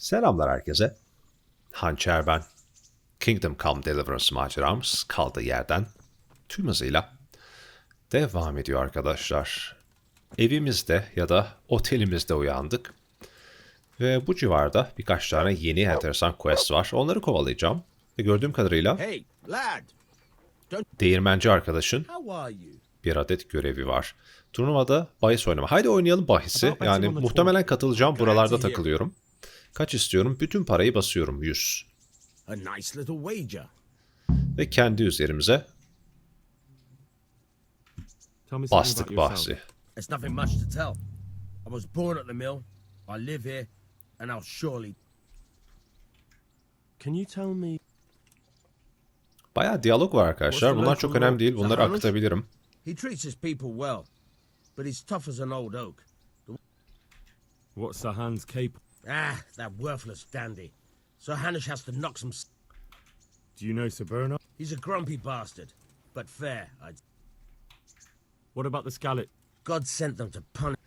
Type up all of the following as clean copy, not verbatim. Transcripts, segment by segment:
Selamlar herkese. Hançer ben. Kingdom Come Deliverance maceramız kaldığı yerden tüm hızıyla devam ediyor arkadaşlar. Evimizde ya da otelimizde uyandık. Ve bu civarda birkaç tane yeni enteresan quest var. Onları kovalayacağım. Ve gördüğüm kadarıyla Hey, lad. değirmenci arkadaşın How are you? bir adet görevi var. Turnuvada bahis oynama. Haydi oynayalım bahisi. Yani muhtemelen katılacağım. Buralarda takılıyorum. Kaç istiyorum? Bütün parayı basıyorum. 100. A nice little wager. Ve kendi üzerimize bastık bahsi. It's nothing much to tell. I was born at the mill. I live here, and I'll surely. Can you tell me? Bayağı diyalog var arkadaşlar. Bunlar çok önemli değil. Bunları akıtabilirim. He treats his people well, but he's tough as an old oak. What's Sahan's cape? Ah, that worthless dandy. So Hanish has to knock some. Do you know Saberna? He's a grumpy bastard, but fair. What about the Scarlet? God sent them to punish.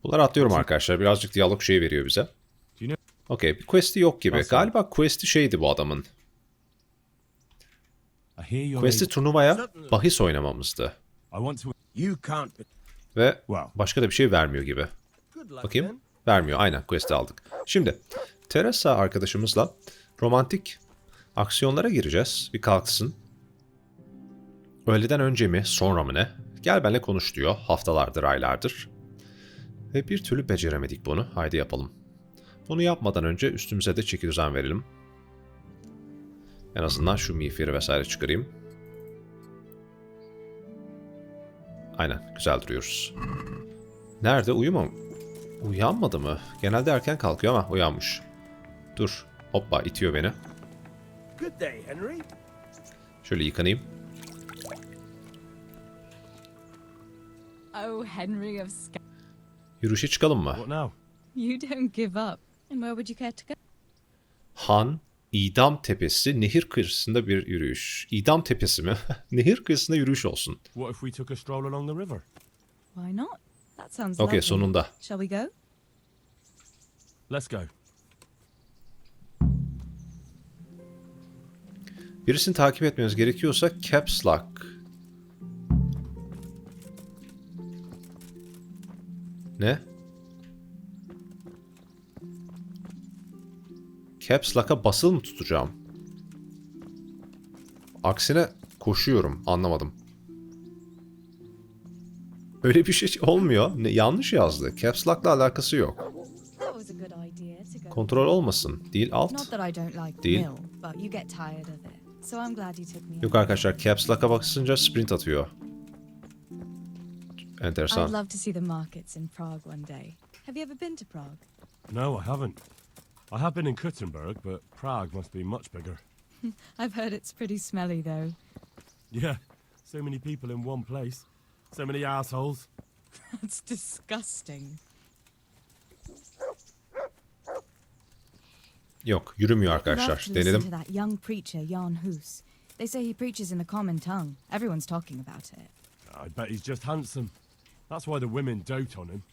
Bunları atlıyorum arkadaşlar. Birazcık diyalog şey veriyor bize. Do you know? Okey. Bir quest'i yok gibi. Galiba quest'i şeydi bu adamın. Quest'i turnuvaya bahis oynamamızdı. You can't. Ve başka da bir şey vermiyor gibi. Good luck, Bakayım. then. Vermiyor. Aynen quest'i aldık. Şimdi Teresa arkadaşımızla romantik aksiyonlara gireceğiz. Bir kalksın. Öğleden önce mi sonra mı ne? Gel benimle konuş diyor. Haftalardır, aylardır. Ve bir türlü beceremedik bunu. Haydi yapalım. Bunu yapmadan önce üstümüze de çeki düzen verelim. En azından şu miğferi vesaire çıkarayım. Aynen. Güzel duruyoruz. Nerede? Uyanmadı mı? Genelde erken kalkıyor ama uyanmış. Dur. Hoppa itiyor beni. Good day, Henry. Şöyle yıkanayım. Oh, Henry of Yürüyüşe çıkalım mı? What now? You don't give up. And where would you care to go? Han, İdam Tepesi, nehir kıyısında bir yürüyüş. İdam Tepesi mi? Nehir kıyısında yürüyüş olsun. What if we took a stroll along the river? Why not? That sounds Okey, lovely. sonunda. Shall we go? Let's go. Birisini takip etmeniz gerekiyorsa Caps Lock. Ne? Caps Lock'a basılı mı tutacağım? Aksine koşuyorum. Anlamadım. Öyle bir şey olmuyor. Yanlış yazdı. Caps Lock'la alakası yok. That was a good idea to go. Kontrol olmasın. Değil alt. Not that I don't like the Değil. mill, but you get tired of it. So I'm glad you took me. Yok arkadaşlar. Caps Lock'a basınca sprint atıyor. Enteresan. I'd love to see the markets in Prague one day. Have you ever been to Prague? No, I haven't. I have been in Kuttenberg, but Prague must be much bigger. I've heard it's pretty smelly though. Yeah, so many people in one place. So many assholes. That's disgusting. Yok. Yürümüyor Love arkadaşlar. to listen Denedim. to that young preacher, Jan Hus. They say he preaches in the common tongue. Everyone's talking about it. I bet he's just handsome. That's why the women dote on him.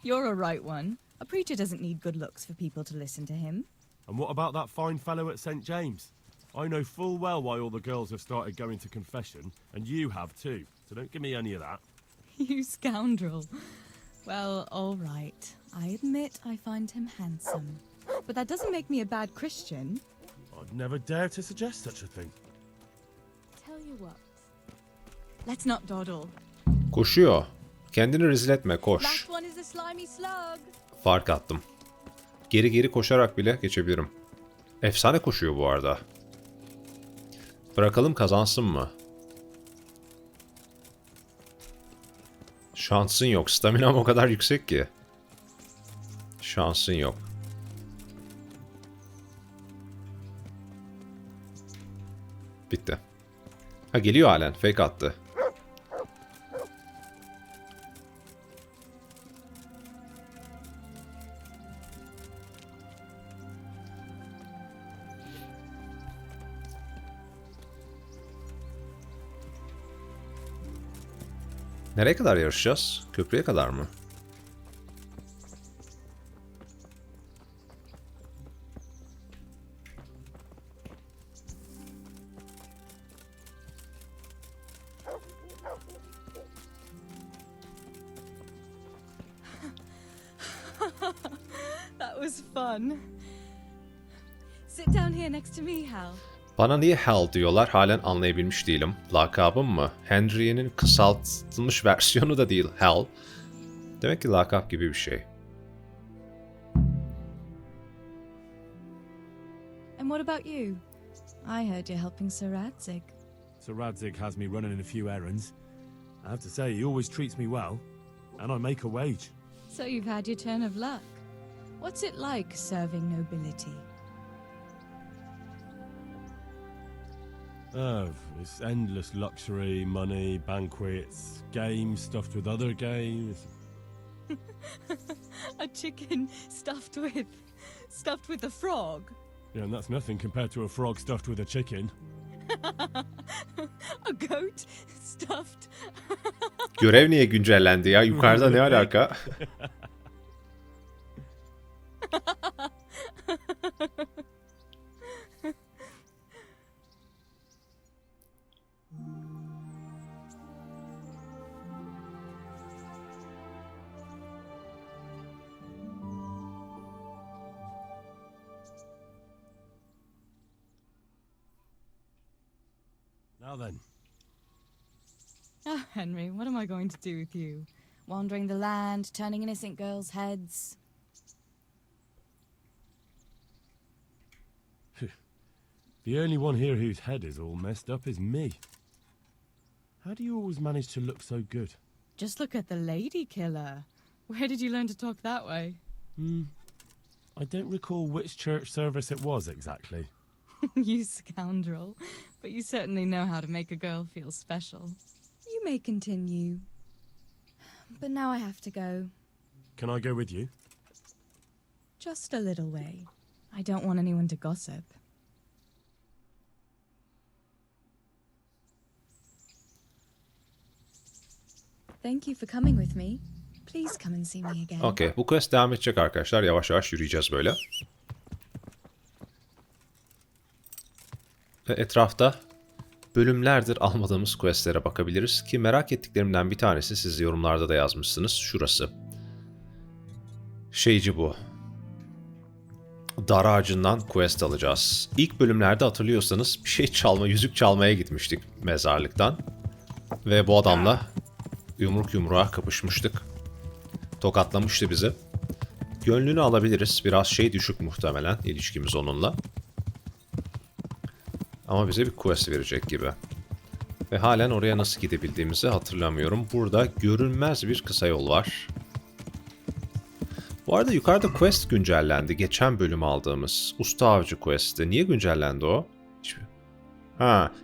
You're a right one. A preacher doesn't need good looks for people to listen to him. And what about that fine fellow at St. James? I know full well why all the girls have started going to confession, and you have too. So don't give me any of that. You scoundrel. Well, all right. I admit I find him handsome. But that doesn't make me a bad Christian. I'd never dare to suggest such a thing. Tell you what. Let's not dawdle. Koşuyor. Kendini rezil etme. Koş. Last one is a slimy slug. Fark attım. Geri geri koşarak bile geçebilirim. Efsane koşuyor bu arada. Bırakalım kazansın mı? Şansın yok. Staminam o kadar yüksek ki. Şansın yok. Bitti. Ha geliyor halen. Fake attı. Nereye kadar yarışacağız? Köprüye kadar mı? was fun. Sit down here next to me, Hal. Bana niye Hal diyorlar halen anlayabilmiş değilim. Lakabım mı? Henry'nin kısaltılmış versiyonu da değil Hal. Demek ki lakap gibi bir şey. And what about you? I heard you're helping Sir Radzig. Sir Radzig has me running a few errands. I have to say, he always treats me well, and I make a wage. So you've had your turn of luck. What's it like serving nobility? Oh, it's endless luxury, money, banquets, games stuffed with other games. A chicken stuffed with a frog. Yeah, and that's nothing compared to a frog stuffed with a chicken. A goat stuffed. Görev niye güncellendi ya? Yukarıda ne alaka? Now then, Oh, Henry, what am I going to do with you? Wandering the land, turning innocent girls' heads. the only one here whose head is all messed up is me. How do you always manage to look so good? Just look at the lady killer. Where did you learn to talk that way? I don't recall which church service it was exactly. You scoundrel. But you certainly know how to make a girl feel special. You may continue. But now I have to go. Can I go with you? Just a little way. I don't want anyone to gossip. Thank you for coming with me. Please come and see me again. Okey, bu quest devam edecek arkadaşlar. Yavaş yavaş yürüyeceğiz böyle. Ve etrafta bölümlerdir almadığımız questlere bakabiliriz ki merak ettiklerimden bir tanesi siz yorumlarda da yazmışsınız. Şurası. Şeyci bu. Dar ağacından quest alacağız. İlk bölümlerde hatırlıyorsanız bir şey çalma, yüzük çalmaya gitmiştik mezarlıktan. Ve bu adamla yumruk yumruğa kapışmıştık. Tokatlamıştı bizi. Gönlünü alabiliriz. Biraz şey düşük muhtemelen ilişkimiz onunla. Ama bize bir quest verecek gibi. Ve halen oraya nasıl gidebildiğimizi hatırlamıyorum. Burada görünmez bir kısa yol var. Bu arada yukarıda quest güncellendi. Geçen bölüm aldığımız usta avcı quest'i. Niye güncellendi o?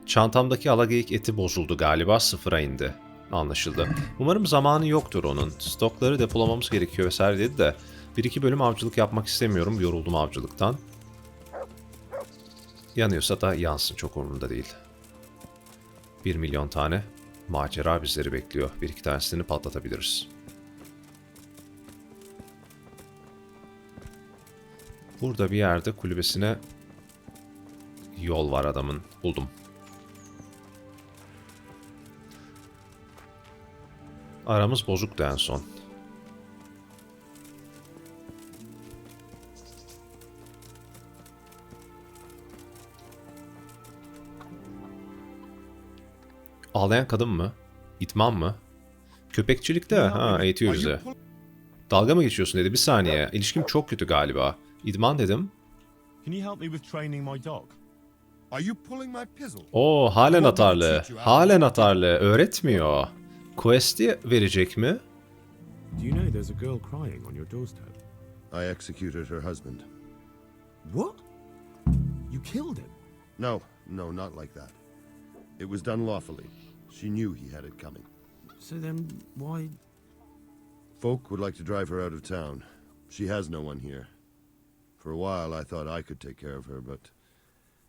Çantamdaki alageyik eti bozuldu galiba, sıfıra indi. Anlaşıldı. Umarım zamanı yoktur onun. Stokları depolamamız gerekiyor vesaire dedi de 1-2 bölüm avcılık yapmak istemiyorum. Yoruldum avcılıktan. Yanıyorsa da yansın, çok umurumda değil. 1 milyon tane macera bizleri bekliyor. 1-2 tanesini patlatabiliriz. Burada bir yerde kulübesine yol var adamın. Buldum. Aramız bozuktu en son. Ağlayan kadın mı? İtman mı? Köpekçilikte eğitiyor bizi. Dalga mı geçiyorsun dedi. Bir saniye. İlişkim çok kötü galiba. İdman dedim. Can you help me with training my dog? Are you pulling my pizzle? Oo, halen atarlı. Halen atarlı. Öğretmiyor. Quest'i verecek mi? Do you know there's a girl crying on your doorstep? I executed her husband. What? You killed him? No, not like that. It was done lawfully. She knew he had it coming. So then, why? Folk would like to drive her out of town. She has no one here. For a while I thought I could take care of her, but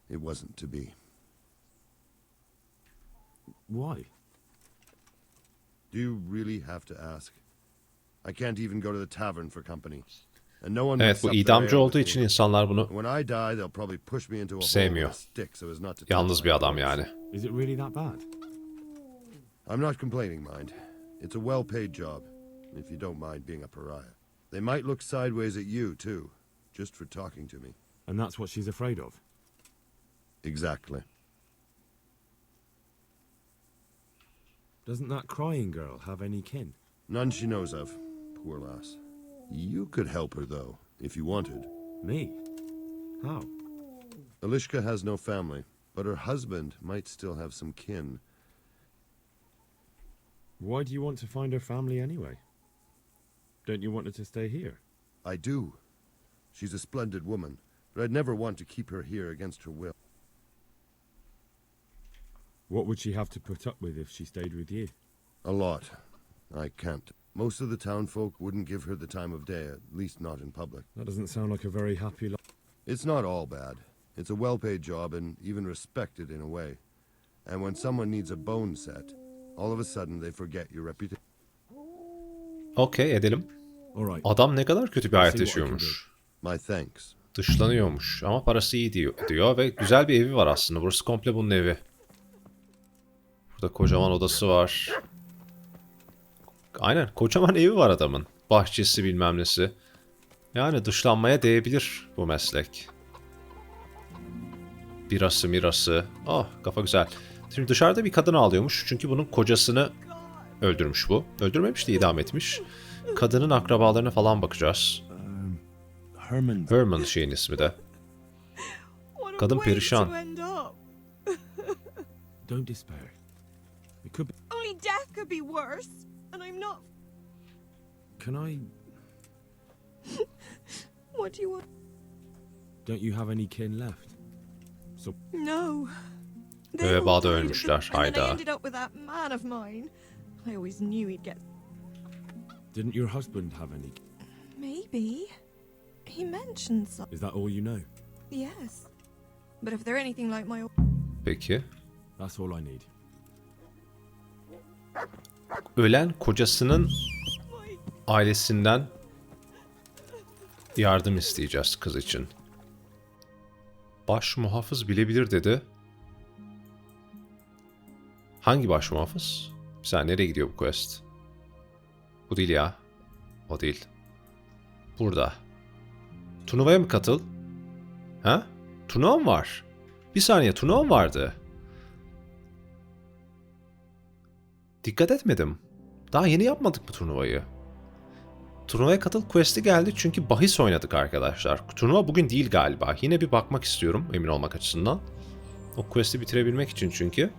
it wasn't to be. Why? Do you really have to ask? I can't even go to the tavern for company. And no one Evet, mixes bu up their idamcı ale olduğu with için me. insanlar bunu When I die, they'll probably push me into a hole sevmiyor. with a stick so as not to Yalnız touch bir my adam corpse. yani. Is it really that bad? I'm not complaining, mind. It's a well-paid job, if you don't mind being a pariah. They might look sideways at you, too. just for talking to me. And that's what she's afraid of. Exactly. Doesn't that crying girl have any kin? None she knows of. Poor lass. You could help her, though, if you wanted. Me? How? Alishka has no family, but her husband might still have some kin. Why do you want to find her family anyway? Don't you want her to stay here? I do. She's a splendid woman, but I'd never want to keep her here against her will. What would she have to put up with if she stayed with you? A lot. I can't. Most of the townfolk wouldn't give her the time of day, at least not in public. That doesn't sound like a very happy life. It's not all bad. It's a well-paid job and even respected in a way. And when someone needs a bone set, all of a sudden they forget your reputation. Okey, edelim. All right. Adam ne kadar kötü bir hayat yaşıyormuş. My thanks. Dışlanıyormuş ama parası iyi diyor ve güzel bir evi var aslında. Burası komple bunun evi. Burada kocaman odası var. Aynen, kocaman evi var adamın. Bahçesi bilmem nesi. Yani dışlanmaya değebilir bu meslek. Birası mirası. Oh, kafa güzel. Şimdi dışarıda bir kadın ağlıyormuş. Çünkü bunun kocasını öldürmüş bu. Öldürmemiş de idam etmiş. Kadının akrabalarına falan bakacağız. Herman şeyin ismi de. Kadın perişan. Don't despair. It could be... Only death could be worse, and I'm not. Can I... What do you want? Don't you have any kin left? So... No. They Ve all bağda died, ölmüşler. and then I Hayda. ended up with that man of mine. I always knew he'd get. Didn't your husband have any... Maybe. He mentioned something. Is that all you know? Yes. But if they're anything like my. Peki. That's all I need. Ölen kocasının ailesinden yardım isteyeceğiz kız için. Baş muhafız bilebilir dedi. Hangi baş muhafız? Bir saniye, nereye gidiyor bu quest? Bu değil ya. O değil. Burada. Turnuvaya mı katıl? Ha? Turnuva mı var? Bir saniye, turnuva mı vardı? Dikkat etmedim. Daha yeni yapmadık bu turnuvayı. Turnuvaya katıl quest'i geldi çünkü bahis oynadık arkadaşlar. Turnuva bugün değil galiba. Yine bir bakmak istiyorum emin olmak açısından. O quest'i bitirebilmek için çünkü.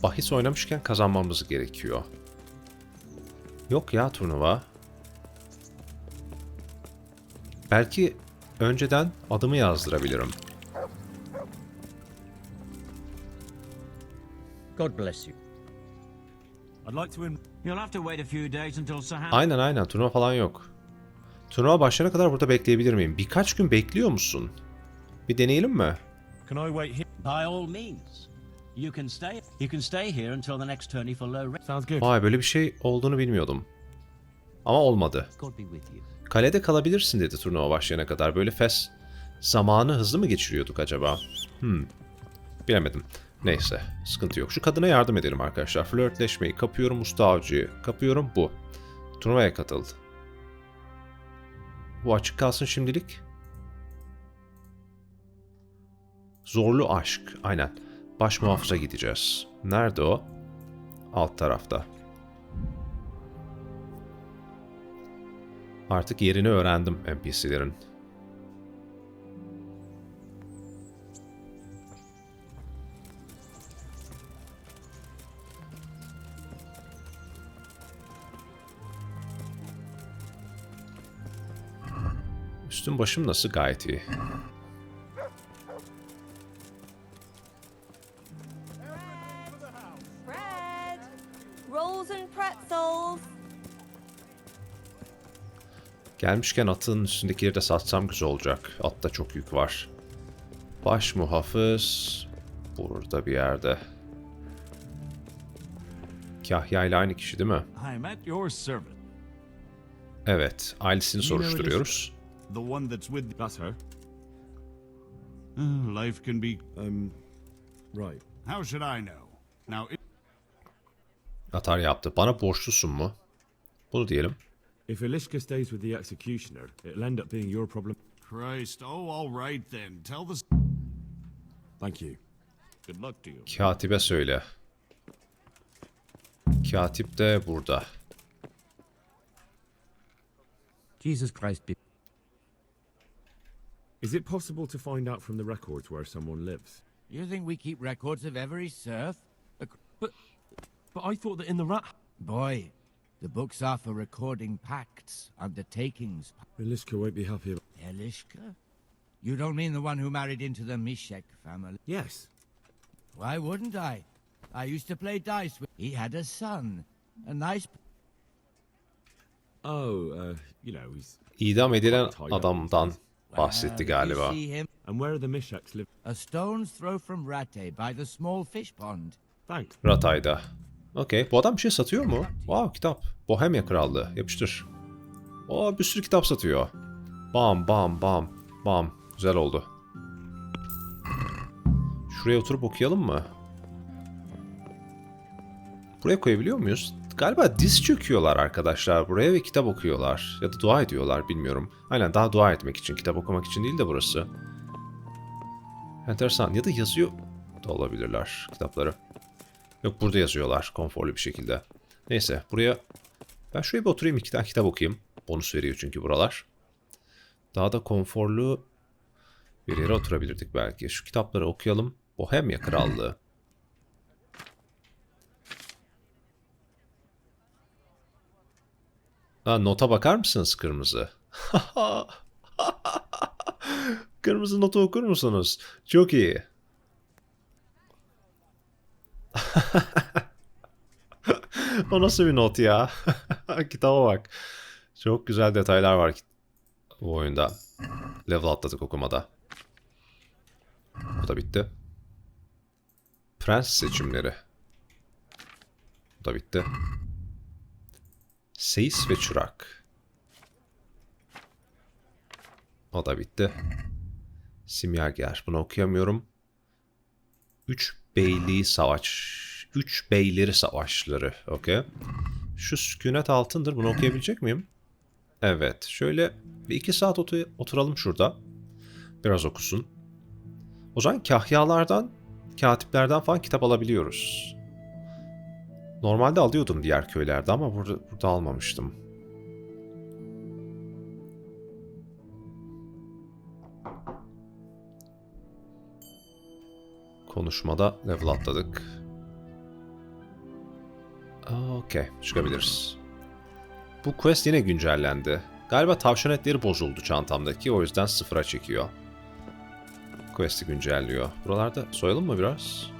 Bahis oynamışken kazanmamız gerekiyor. Yok ya turnuva. Belki önceden adımı yazdırabilirim. God bless you. I'd like to... You'll have to wait a few days until Sahara. Aynen turnuva falan yok. Turnuva başlayana kadar burada bekleyebilir miyim? Birkaç gün bekliyor musun? Bir deneyelim mi? Can I wait here? By all means. You can stay here until the next tourney for low rate. Sounds good. Vay, böyle bir şey olduğunu bilmiyordum. Ama olmadı. God be with you. Kalede kalabilirsin dedi turnuva başlayana kadar. Böyle zamanı hızlı mı geçiriyorduk acaba? Bilemedim. Neyse, sıkıntı yok. Şu kadına yardım edelim arkadaşlar. Flörtleşmeyi kapıyorum, usta avcıyı kapıyorum, bu. Turnuvaya katıl. Bu açık kalsın şimdilik. Zorlu aşk. Aynen. Baş muhafıza gideceğiz. Nerede o? Alt tarafta. Artık yerini öğrendim NPC'lerin. Üstüm başım nasıl? Gayet iyi. Bread, rolls and pretzels. Gelmişken atın üstündekileri de satsam güzel olacak. Atta çok yük var. Baş muhafız burada bir yerde. Kahya ile aynı kişi değil mi? I'm at your servant. Evet, ailesini soruşturuyoruz. The one that's with... That's her. Life can be... Right. How should I know? Now, Atar yaptı. Bana borçlusun mu? Bunu diyelim. If Elishka stays with the executioner, it'll end up being your problem. Christ. Oh, all right then. Tell the... Thank you. Good luck to you. Katibe söyle. Katip de burada. Jesus Christ be... Is it possible to find out from the records where someone lives? You think we keep records of every serf? But I thought that in the rat... Boy, the books are for recording pacts, undertakings. Elishka won't be happy about... Elishka? You don't mean the one who married into the Mishek family? Yes. Why wouldn't I? I used to play dice with... He had a son. A nice... Oh, you know, he's... İdam edilen adamdan bahsetti galiba. You see him? And where are the Mishaks live? A stone's throw from Rate by the small fish pond. Thanks. Ratay'da. Okey. Bu adam bir şey satıyor mu? Wow, kitap. Bohemia Krallığı. Yapıştır. Oo, bir sürü kitap satıyor. Bam bam bam bam. Güzel oldu. Şuraya oturup okuyalım mı? Buraya koyabiliyor muyuz? Galiba diz çöküyorlar arkadaşlar buraya ve kitap okuyorlar. Ya da dua ediyorlar, bilmiyorum. Aynen, daha dua etmek için, kitap okumak için değil de burası. Enteresan. Ya da yazıyor da olabilirler kitapları. Yok, burada yazıyorlar konforlu bir şekilde. Neyse, buraya... Ben şuraya bir oturayım, 2 tane kitap okuyayım. Bonus veriyor çünkü buralar. Daha da konforlu bir yere oturabilirdik belki. Şu kitapları okuyalım. Bohemia Krallığı. Ha, nota bakar mısınız kırmızı? Kırmızı notu okur musunuz? Çok iyi. O nasıl bir not ya? Kitaba bak. Çok güzel detaylar var bu oyunda. Level atladık okumada. Bu da bitti. Prens seçimleri. Bu da bitti. Seyis ve çırak. O da bitti. Simyager. Bunu okuyamıyorum. 3 beyleri savaşları. Okey. Şu sükunet altındır. Bunu okuyabilecek miyim? Evet. Şöyle bir 2 saat oturalım şurada. Biraz okusun. O zaman kahyalardan, katiplerden falan kitap alabiliyoruz. Normalde alıyordum diğer köylerde ama burada almamıştım. Konuşmada level atladık. Okey, çıkabiliriz. Bu quest yine güncellendi. Galiba tavşan etleri bozuldu çantamdaki, o yüzden sıfıra çekiyor. Quest'i güncelliyor. Buralarda soyalım mı biraz?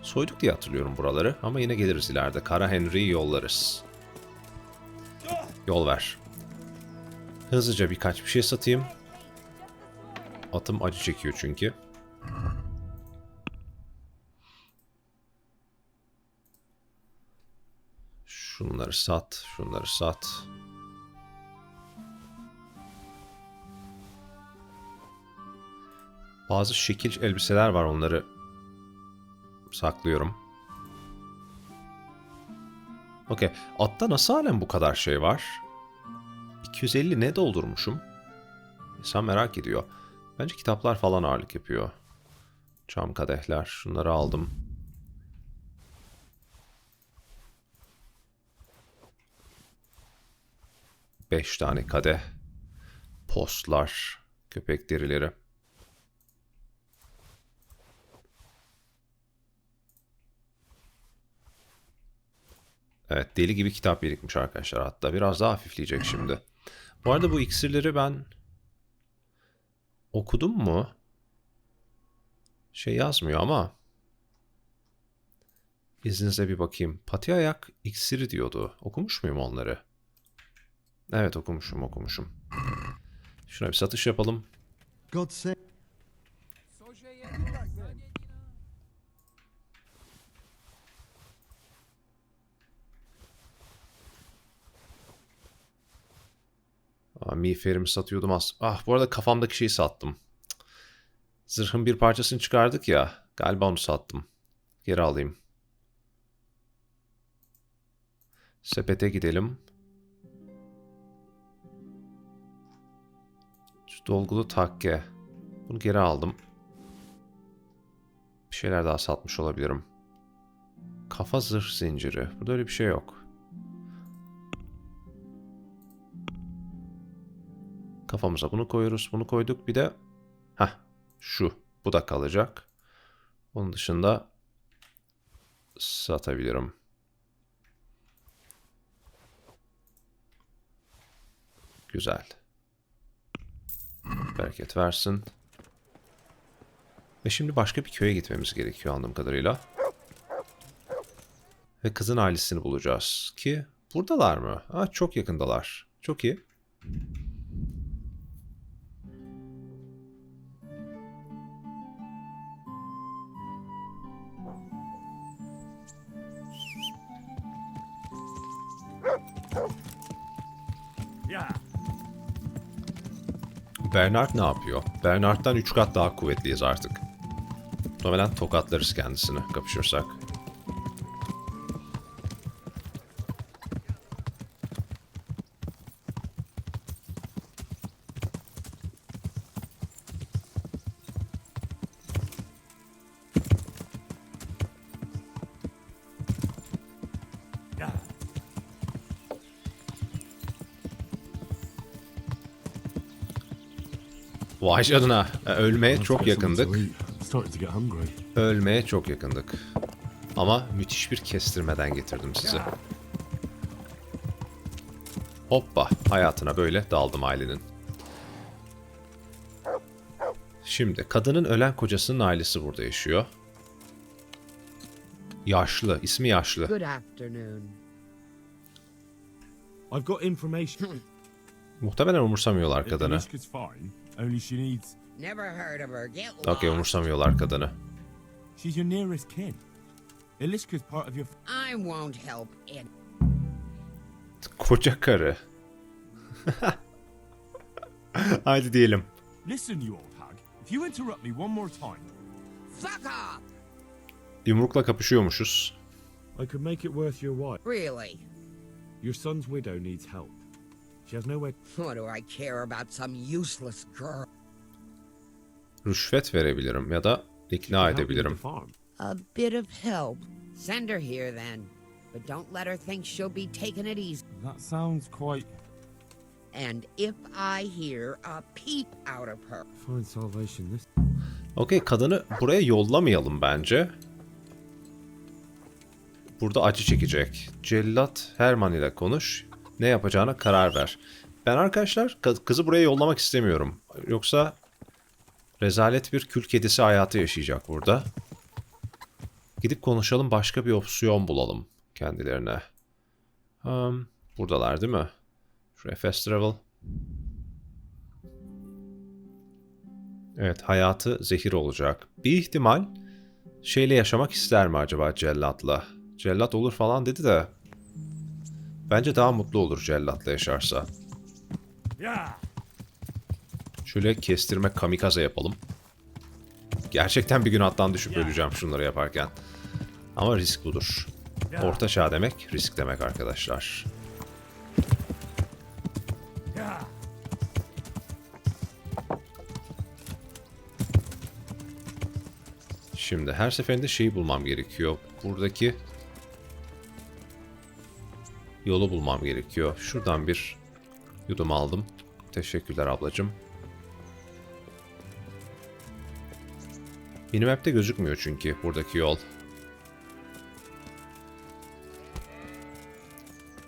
Soyduk diye hatırlıyorum buraları ama yine geliriz ileride. Kara Henry'yi yollarız. Yol ver. Hızlıca birkaç bir şey satayım. Atım acı çekiyor çünkü. Şunları sat, şunları sat. Bazı şekil elbiseler var, onları saklıyorum. Okey. Atta nasıl halen bu kadar şey var? 250 ne doldurmuşum? İnsan merak ediyor. Bence kitaplar falan ağırlık yapıyor. Çam kadehler. Şunları aldım. Beş tane kadeh. Postlar. Köpek derileri. Evet, deli gibi kitap birikmiş arkadaşlar. Hatta biraz daha hafifleyecek şimdi. Bu arada bu iksirleri ben okudum mu? Şey yazmıyor ama izninizle bir bakayım. Pati ayak iksiri diyordu. Okumuş muyum onları? Evet, okumuşum. Şuna bir satış yapalım. God save. Miğferimi satıyordum aslında. Bu arada kafamdaki şeyi sattım. Zırhın bir parçasını çıkardık ya. Galiba onu sattım. Geri alayım. Sepete gidelim. Şu dolgulu takke. Bunu geri aldım. Bir şeyler daha satmış olabilirim. Kafa zırh zinciri. Burada öyle bir şey yok. Kafamıza bunu koyuyoruz. Bunu koyduk. Bir de şu. Bu da kalacak. Onun dışında satabilirim. Güzel. Bereket versin. Ve şimdi başka bir köye gitmemiz gerekiyor anladığım kadarıyla. Ve kızın ailesini bulacağız. Ki buradalar mı? Çok yakındalar. Çok iyi. Yeah. Bernard ne yapıyor? Bernard'dan 3 kat daha kuvvetliyiz artık. Muhtemelen tokatlarız kendisini kapışırsak. Yeah. Vay canına. Ölmeye çok yakındık. Starting to get hungry. Ölmeye çok yakındık. Ama müthiş bir kestirmeden getirdim sizi. Hoppa. Hayatına böyle daldım ailenin. Şimdi kadının ölen kocasının ailesi burada yaşıyor. Yaşlı. İsmi yaşlı. Good afternoon. I've got information. Muhtemelen umursamıyorlar kadını. Elishka's fine. Only she needs. Never heard of her. Get lost. Okey, umursamıyorlar kadını. She's your nearest kin. Elishka's part of your. I won't help in. Koca karı. Haydi diyelim. Listen, you old hag. If you interrupt me one more time, Fuck off. Yumrukla kapışıyormuşuz. I could make it worth your while. Really? Your son's widow needs help. She has nowhere. What do I care about some useless girl? Rüşvet verebilirim ya da ikna Help you with the edebilirim. farm. A bit of help. Send her here then. But don't let her think she'll be taking it easy. That sounds quite. And if I hear a peep out of her. Find salvation this. Okey, kadını buraya yollamayalım bence. Burada acı çekecek. Cellat Herman ile konuş. Ne yapacağına karar ver. Ben arkadaşlar kızı buraya yollamak istemiyorum. Yoksa rezalet bir kül kedisi hayatı yaşayacak burada. Gidip konuşalım, başka bir opsiyon bulalım kendilerine. Buradalar değil mi? Şuraya fast travel. Evet, hayatı zehir olacak. Bir ihtimal şeyle yaşamak ister mi acaba cellatla? Cellat olur falan dedi de. Bence daha mutlu olur cellatla yaşarsa. Yeah. Şöyle kestirme kamikaze yapalım. Gerçekten bir gün attan düşüp öleceğim şunları yaparken. Ama risk budur. Orta çağ demek risk demek arkadaşlar. Yeah. Şimdi her seferinde şeyi bulmam gerekiyor. Buradaki yolu bulmam gerekiyor. Şuradan bir yudum aldım. Teşekkürler ablacığım. Minimap'te gözükmüyor çünkü buradaki yol.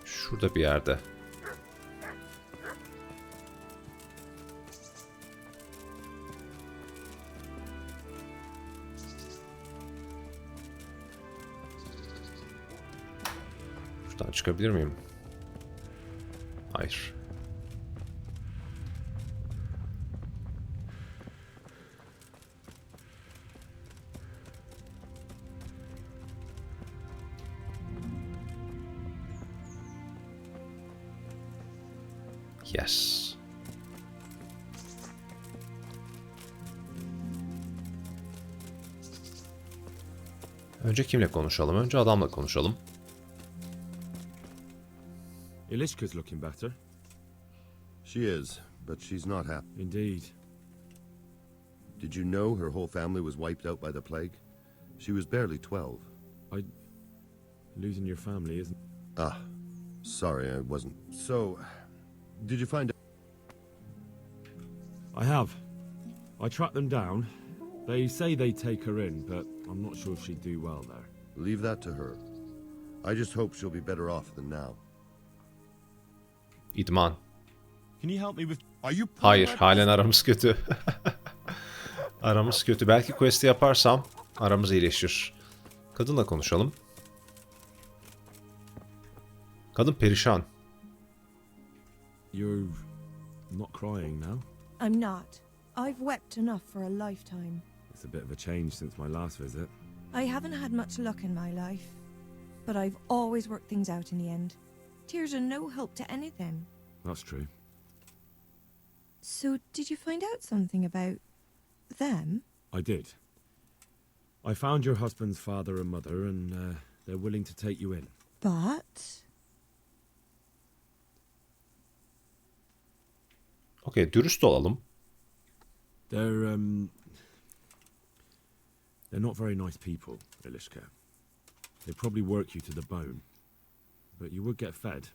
Şurada bir yerde. Şuradan çıkabilir miyim? Hayır. Yes. Önce kimle konuşalım? Önce adamla konuşalım. Elishka's looking better. She is, but she's not happy. Indeed. Did you know her whole family was wiped out by the plague? She was barely 12. Losing your family isn't... Ah, sorry, I wasn't. So, did you find out? I have. I tracked them down. They say they'd take her in, but I'm not sure if she'd do well there. Leave that to her. I just hope she'll be better off than now. İdman. Can you help me with... Are you Hayır, halen aramız kötü. Aramız kötü. Belki quest'i yaparsam aramız iyileşir. Kadınla konuşalım. Kadın perişan. You're not crying now? I'm not. I've wept enough for a lifetime. It's a bit of a change since my last visit. I haven't had much luck in my life, but I've always worked things out in the end. Tears are no help to anything. That's true. So, did you find out something about them? I did. I found your husband's father and mother, and they're willing to take you in. But... Okey, dürüst olalım. They're not very nice people, Ilishka. They'd probably work you to the bone. But you would get fed.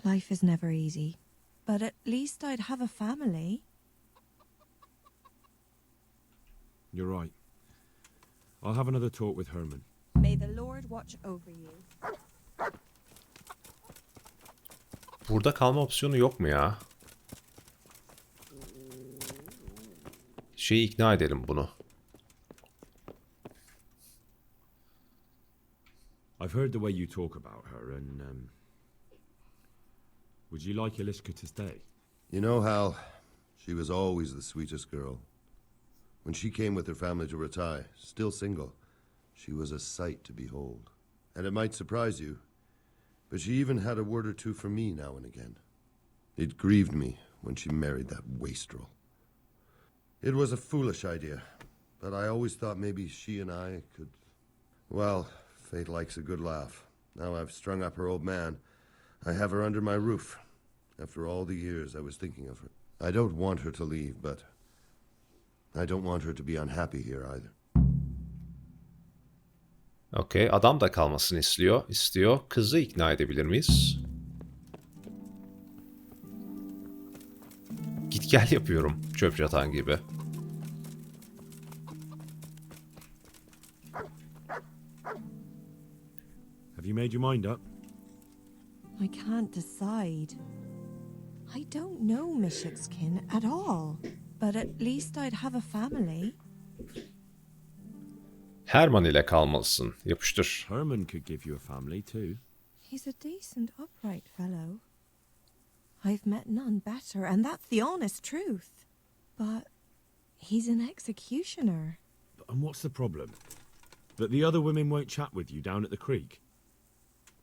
Life is never easy. But at least I'd have a family. You're right. I'll have another talk with Herman. May the Lord watch over you. Burada kalma opsiyonu yok mu ya? Şeyi ikna edelim bunu. I've heard the way you talk about her, and would you like Ilishka to stay? You know, Hal, she was always the sweetest girl. When she came with her family to retire, still single, she was a sight to behold. And it might surprise you, but she even had a word or two for me now and again. It grieved me when she married that wastrel. It was a foolish idea, but I always thought maybe she and I could... Well, fate likes a good laugh. Now I've strung up her old man. I have her under my roof. After all the years I was thinking of her. I don't want her to leave, but I don't want her to be unhappy here either. Okey, adam da kalmasını istiyor. Kızı ikna edebilir miyiz? Git gel yapıyorum çöp çatan gibi. Have you made your mind up? I can't decide. I don't know Mishik's-kin at all. But at least I'd have a family. Herman ile kalmalısın. Yapıştır. Herman could give you a family too. He's a decent, upright fellow. I've met none better, and that's the honest truth. But he's an executioner. And what's the problem? That the other women won't chat with you down at the creek?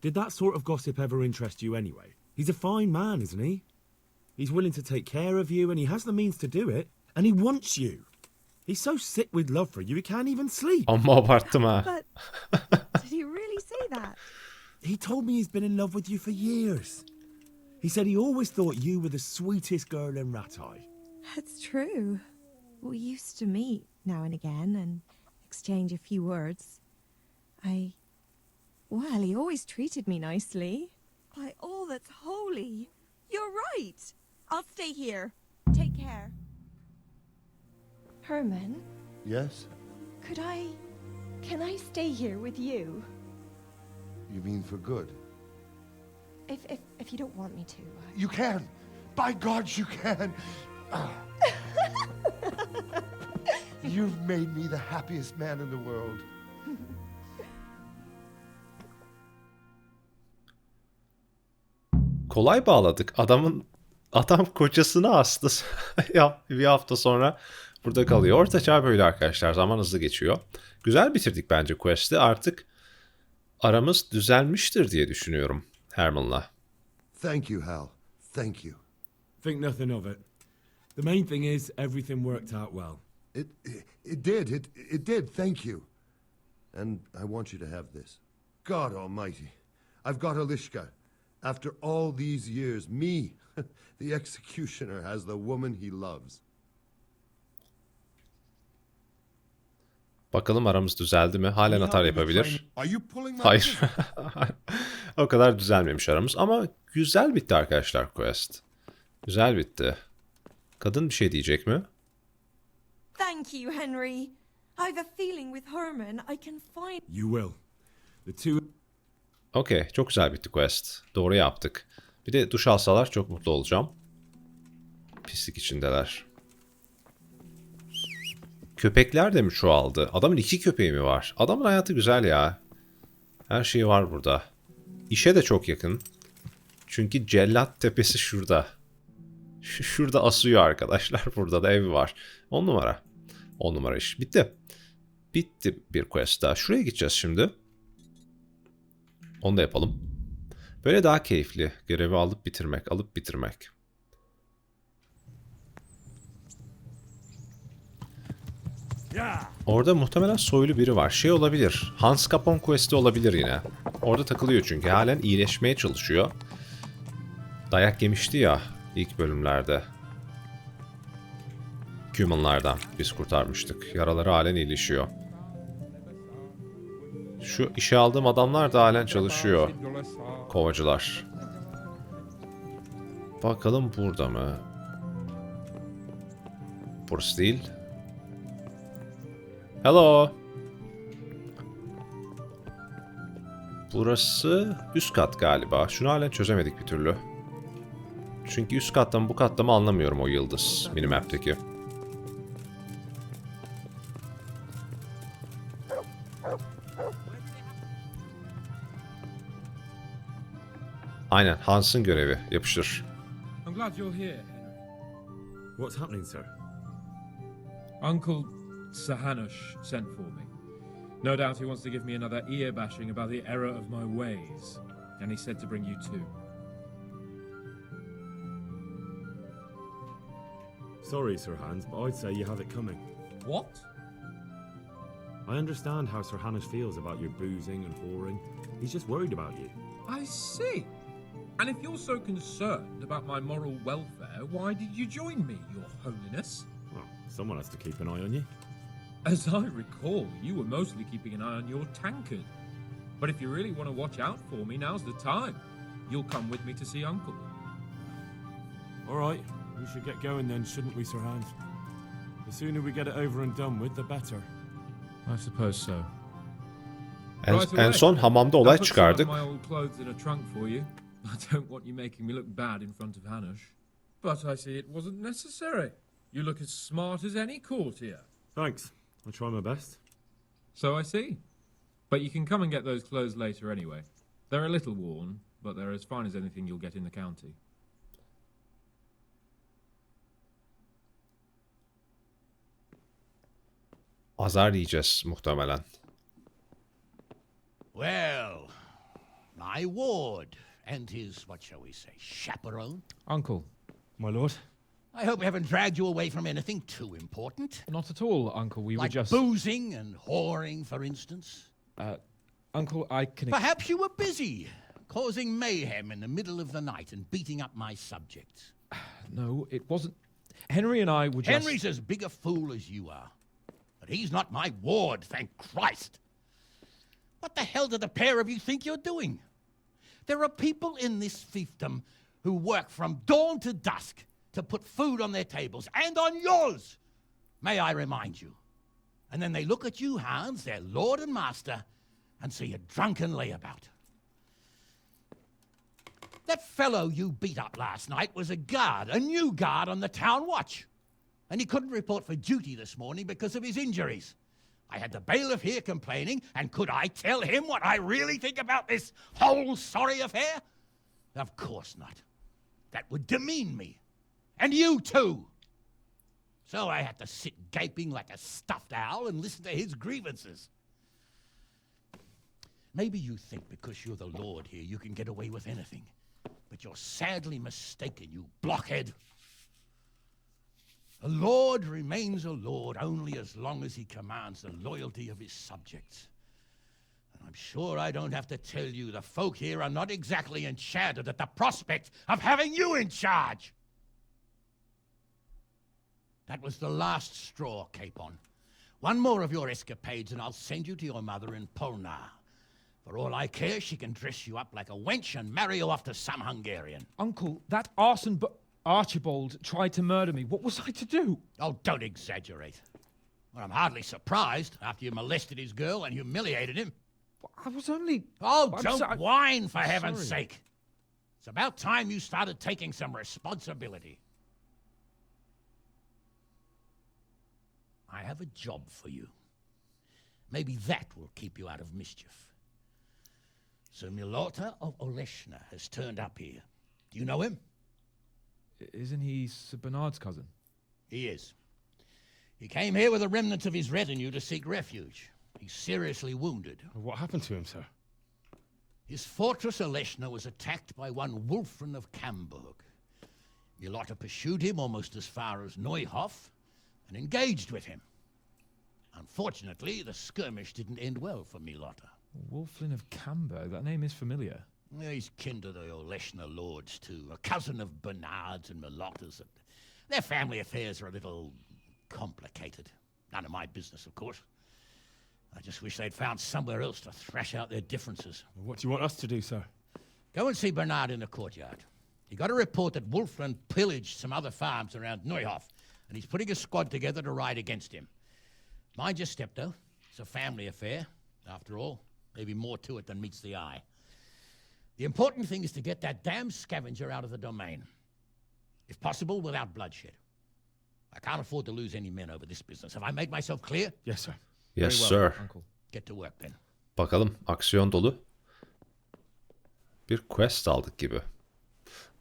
Did that sort of gossip ever interest you anyway? He's a fine man, isn't he? He's willing to take care of you, and he has the means to do it. And he wants you. He's so sick with love for you, he can't even sleep. Amma abarttım ha. But did he really say that? He told me he's been in love with you for years. He said he always thought you were the sweetest girl in Rattay. That's true. We used to meet now and again and exchange a few words. Well, he always treated me nicely. By all that's holy, you're right. I'll stay here. Take care. Herman, Yes? can I stay here with you? You mean for good? If you don't want me to. You can! By God, you can! You've made me the happiest man in the world. Kolay bağladık. Adam kocasını astı. Bir hafta sonra burada kalıyor. Orta çağ böyle arkadaşlar. Zaman hızlı geçiyor. Güzel bitirdik bence quest'i. Artık aramız düzelmiştir diye düşünüyorum Herman'la. Thank you, Hal. Thank you. Think nothing of it. The main thing is everything worked out well. It did. It did. Thank you. And I want you to have this. God Almighty. I've got Ilishka. After all these years, me, the executioner, has the woman he loves. Bakalım aramız düzeldi mi? Halen hata yapabilir. Are you pulling my Hayır. O kadar düzelmemiş aramız ama güzel bitti arkadaşlar quest. Güzel bitti. Kadın bir şey diyecek mi? Thank you, Henry. I've a feeling with Herman I can find... You will. The two... Okey, çok güzel bitti quest. Doğru yaptık. Bir de duş alsalar çok mutlu olacağım. Pislik içindeler. Köpekler de mi çoğaldı? Adamın 2 köpeği mi var? Adamın hayatı güzel ya. Her şeyi var burada. İşe de çok yakın. Çünkü Cellat Tepesi şurada. Şurada asıyor arkadaşlar. Burada da evi var. 10 numara. 10 numara iş. Bitti. Bitti bir quest daha. Şuraya gideceğiz şimdi. Onu da yapalım. Böyle daha keyifli. Görevi alıp bitirmek. Orada muhtemelen soylu biri var. Şey olabilir. Hans Capone quest'i olabilir yine. Orada takılıyor çünkü. Halen iyileşmeye çalışıyor. Dayak yemişti ya ilk bölümlerde. Human'lardan biz kurtarmıştık. Yaraları halen iyileşiyor. Şu işe aldığım adamlar da halen çalışıyor. Kovacılar. Bakalım burada mı? Burası değil. Hello. Burası üst kat galiba. Şunu halen çözemedik bir türlü. Çünkü üst kattan bu katta mı anlamıyorum o yıldız minimap'teki. Aynen Hans'ın görevi. Yapıştır. I'm glad you're here, Henry. What's happening, sir? Uncle Sahanush sent for me. No doubt he wants to give me another ear bashing about the error of my ways. And he said to bring you too. Sorry, Sir Hans, but I'd say you have it coming. What? I understand how Sir Hanush feels about your boozing and whoring. He's just worried about you. I see. And if you're so concerned about my moral welfare, why did you join me, Your Holiness? Well, someone has to keep an eye on you. As I recall, you were mostly keeping an eye on your tankard. But if you really want to watch out for me, now's the time. You'll come with me to see Uncle. All right, we should get going then, shouldn't we, Sir Hans? The sooner we get it over and done with, the better. I suppose so. En son hamamda olay çıkardık. My old clothes in a trunk for you. I don't want you making me look bad in front of Hanush. But I see it wasn't necessary. You look as smart as any courtier. Thanks. I'll try my best. So I see. But you can come and get those clothes later anyway. They're a little worn, but they're as fine as anything you'll get in the county. Azar yiyeceğiz muhtemelen. Well, my ward and his, what shall we say, chaperone. Uncle. My lord? I hope we haven't dragged you away from anything too important. Not at all, Uncle. We were Like just... boozing and whoring, for instance. Uncle, I can... Perhaps you were busy, causing mayhem in the middle of the night and beating up my subjects. No, it wasn't... Henry and I were just... Henry's as big a fool as you are. But he's not my ward, thank Christ. What the hell do the pair of you think you're doing? There are people in this fiefdom who work from dawn to dusk to put food on their tables, and on yours, may I remind you. And then they look at you, Hans, their lord and master, and see a drunken layabout. That fellow you beat up last night was a guard, a new guard on the town watch. And he couldn't report for duty this morning because of his injuries. I had the bailiff here complaining, and could I tell him what I really think about this whole sorry affair? Of course not. That would demean me. And you too. So I had to sit gaping like a stuffed owl and listen to his grievances. Maybe you think because you're the lord here you can get away with anything. But you're sadly mistaken, you blockhead. A lord remains a lord only as long as he commands the loyalty of his subjects. I'm sure I don't have to tell you the folk here are not exactly enchanted at the prospect of having you in charge. That was the last straw, Capon. One more of your escapades and I'll send you to your mother in Polnar. For all I care, she can dress you up like a wench and marry you off to some Hungarian. Uncle, that arson Archibald tried to murder me. What was I to do? Oh, don't exaggerate. Well, I'm hardly surprised after you molested his girl and humiliated him. I was only... Oh, I'm don't whine, for heaven's sorry. sake. It's about time you started taking some responsibility. I have a job for you. Maybe that will keep you out of mischief. Sir Milota of Oleshna has turned up here. Do you know him? Isn't he Sir Bernard's cousin? He is. He came here with the remnants of his retinue to seek refuge. He's seriously wounded. What happened to him, sir? His fortress Oleshna was attacked by one Wulfrun of Camburg. Milota pursued him almost as far as Neuhof and engaged with him. Unfortunately, the skirmish didn't end well for Milota. Wulflin of Camburg. That name is familiar. Yeah, he's kin to the Oleshna lords, too. A cousin of Bernard's and Milota's. Their family affairs are a little complicated. None of my business, of course. I just wish they'd found somewhere else to thrash out their differences. What do you want us to do, sir? Go and see Bernard in the courtyard. He got a report that Wulfrun pillaged some other farms around Neuhof, and he's putting a squad together to ride against him. Mind your step, though. It's a family affair. After all, maybe more to it than meets the eye. The important thing is to get that damn scavenger out of the domain. If possible, without bloodshed. I can't afford to lose any men over this business. Have I made myself clear? Yes, sir. Yes, Very sir. well, Uncle. Get to work then. Bakalım, aksiyon dolu bir quest aldık gibi.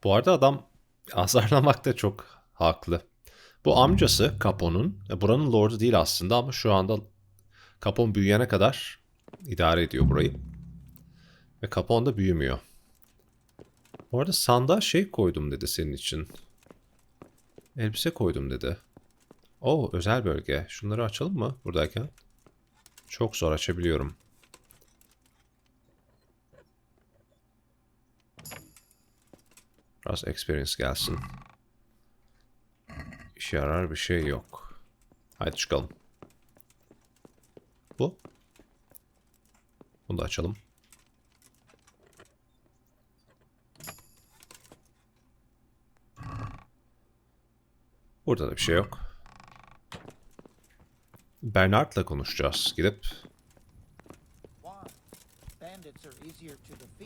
Bu arada adam azarlamakta çok haklı. Bu amcası Capone'un, buranın lordu değil aslında ama şu anda Capone büyüyene kadar idare ediyor burayı. Ve Capone da büyümüyor. Bu arada sandığa şey koydum dedi senin için. Elbise koydum dedi. Oo, özel bölge. Şunları açalım mı buradayken? Çok zor açabiliyorum. Biraz experience gelsin. İşe yarar bir şey yok. Haydi çıkalım. Bu. Bunu da açalım. Burada da bir şey yok. Bernard'la konuşacağız. Gidip.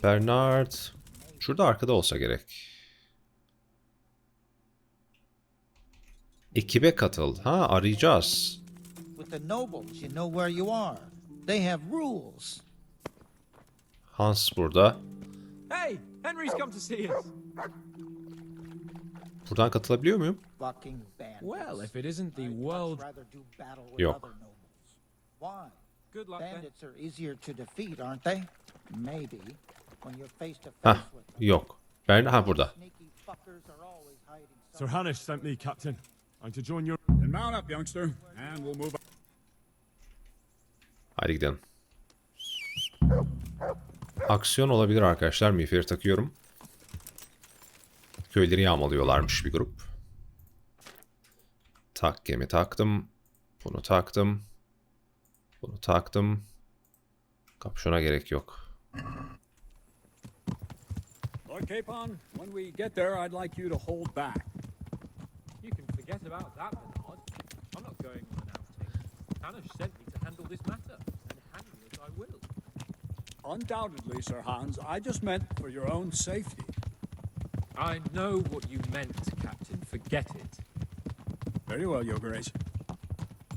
Bernard. Şurada arkada olsa gerek. Ekibe katıl. Ha, arayacağız. With the nobles, you know where you are. They have rules. Hans burada. Hey, Henry's come to see us. Buradan katılabiliyor muyum? Fucking bandits. Well, if it isn't the world... Rather do battle with Yok. other nobles. Why? Good luck, then. Bandits are easier to defeat, aren't they? Maybe. When you're face to face Hah, with them. yok. Bernard, ha burada. Sneaky fuckers are always hiding Sir Hanish sent me, Captain. I'm to join your... Then mount up, youngster, and we'll move on. Hadi gidelim. Aksiyon olabilir arkadaşlar. Miğferi takıyorum. Köyleri yağmalıyorlarmış bir grup. Takkemi taktım. Bunu taktım. Bunu taktım. Kapşona gerek yok. Lord Capon, when we get there, I'd like you to hold back. You can forget about that, Bernard. I'm not going on an outing. Hanish sent me to handle this matter, and hang me as I will. Undoubtedly, Sir Hans. I just meant for your own safety. I know what you meant, Captain. Forget it. Very well, Your Grace.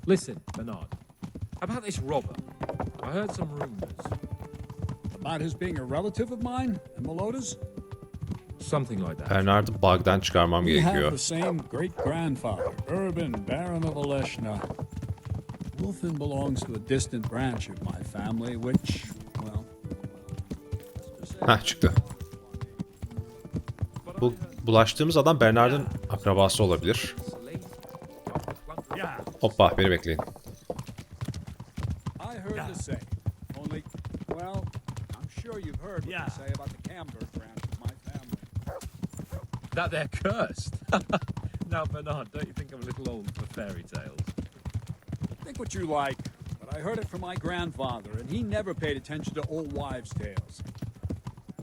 Listen, Bernard. About this robber. I heard some rumors. About his being a relative of mine and Milota's? Something like that. Bernard'ı bug'dan çıkarmam We have gerekiyor. the same great-grandfather, Urban, Baron of Oleshna. Wulfin belongs to a distant branch of my family, which, well... Heh, çıktı. Bu bulaştığımız adam Bernard'ın akrabası olabilir. Hoppa, beni bekleyin. I heard the same. Only, well, sure you've heard what they say about the Camberg branch of my family. That they're cursed. Now, Bernard, don't you think I'm a little old for fairy tales? Think what you like, but I heard it from my grandfather, and he never paid attention to old wives' tales.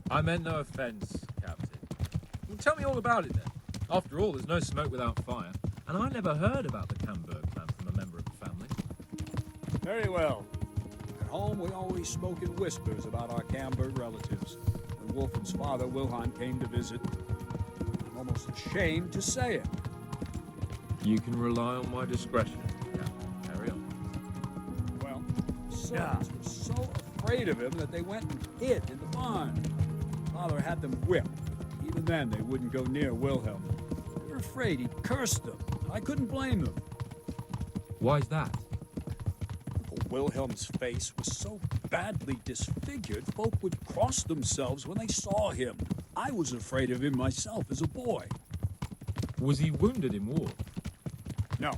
I meant no offense, Captain. Well, tell me all about it then. After all, there's no smoke without fire, and I never heard about the Camberg clan from a member of the family. Very well. At home, we always spoke in whispers about our Camberg relatives. When Wolfen's father, Wilhelm, came to visit, I'm almost ashamed to say it. You can rely on my discretion, Captain. Carry on. Well, the servants were so afraid of him that they went and hid in the barn. Father had them whipped. Even then, they wouldn't go near Wilhelm. They were afraid he'd curse them. I couldn't blame them. Why's that? Uncle Wilhelm's face was so badly disfigured, folk would cross themselves when they saw him. I was afraid of him myself as a boy. Was he wounded in war? No,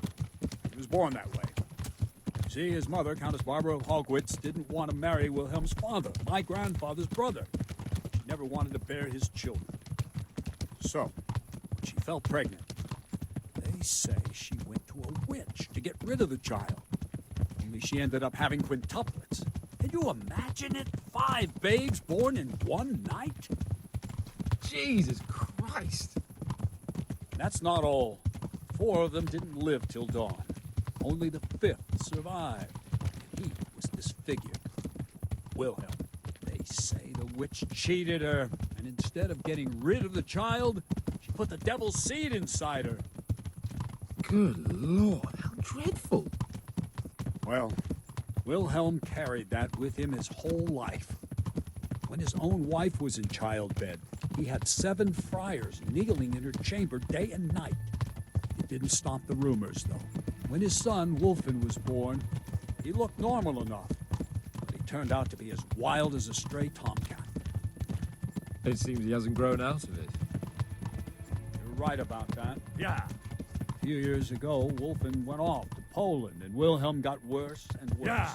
he was born that way. See, his mother, Countess Barbara of Hogwitz, didn't want to marry Wilhelm's father, my grandfather's brother. She never wanted to bear his children. So, when she fell pregnant, they say she went to a witch to get rid of the child. Only she ended up having quintuplets. Can you imagine it? 5 babes born in one night? Jesus Christ! That's not all. 4 of them didn't live till dawn. Only the 5th survived. He was disfigured. Wilhelm. They say the witch cheated her, and instead of getting rid of the child, she put the devil's seed inside her. Good Lord, how dreadful! Well, Wilhelm carried that with him his whole life. When his own wife was in childbed, he had 7 friars kneeling in her chamber day and night. It didn't stop the rumors, though. When his son, Wolfen, was born, he looked normal enough, but he turned out to be as wild as a stray tomcat. It seems he hasn't grown out of it. You're right about that. Yeah. A few years ago, Wolfen went off to Poland, and Wilhelm got worse and worse. Yeah.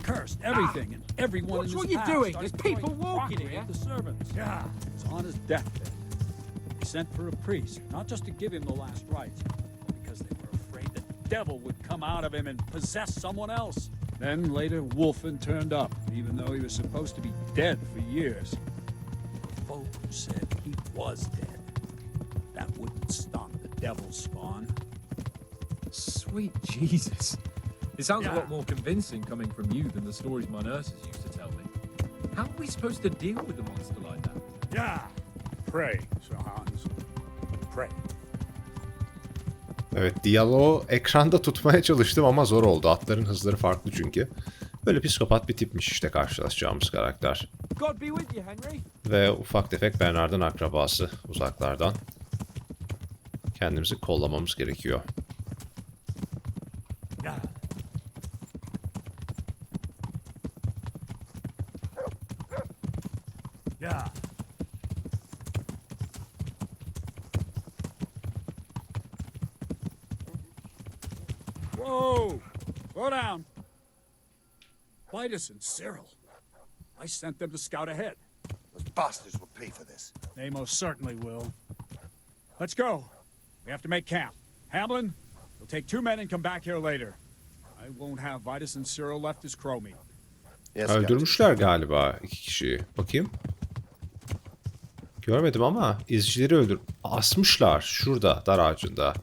Cursed everything and everyone in his What are you past doing? started There's people throwing walking crockery here. at the servants. Yeah. He was on his deathbed. He sent for a priest, not just to give him the last rites, but because they were afraid the devil would come out of him and possess someone else. Then later, Wolfen turned up, even though he was supposed to be dead for years. Folk said he was dead. That wouldn't stop the devil's spawn. Sweet Jesus. It sounds a lot more convincing coming from you than the stories my nurses used to tell me. How are we supposed to deal with a monster like that? Yeah. Pray, Sir Hans. Pray. Evet, diyaloğu ekranda tutmaya çalıştım ama zor oldu. Atların hızları farklı çünkü. Böyle psikopat bir tipmiş işte karşılaşacağımız karakter. God be with you, Henry. Ve ufak tefek Bernard'ın akrabası uzaklardan. Kendimizi kollamamız gerekiyor. Yeah. Yeah. Whoa! Slow down. Vitus and Cyril. I sent them to scout ahead. Those bastards will pay for this. They most certainly will. Let's go. We have to make camp. Hamlin, you'll take 2 men and come back here later. I won't have Vitus and Cyril left as crow meat. Yes, Öldürmüşler galiba 2 kişiyi. Bakayım. Görmedim ama izcileri asmışlar. Şurada, dar ağacında.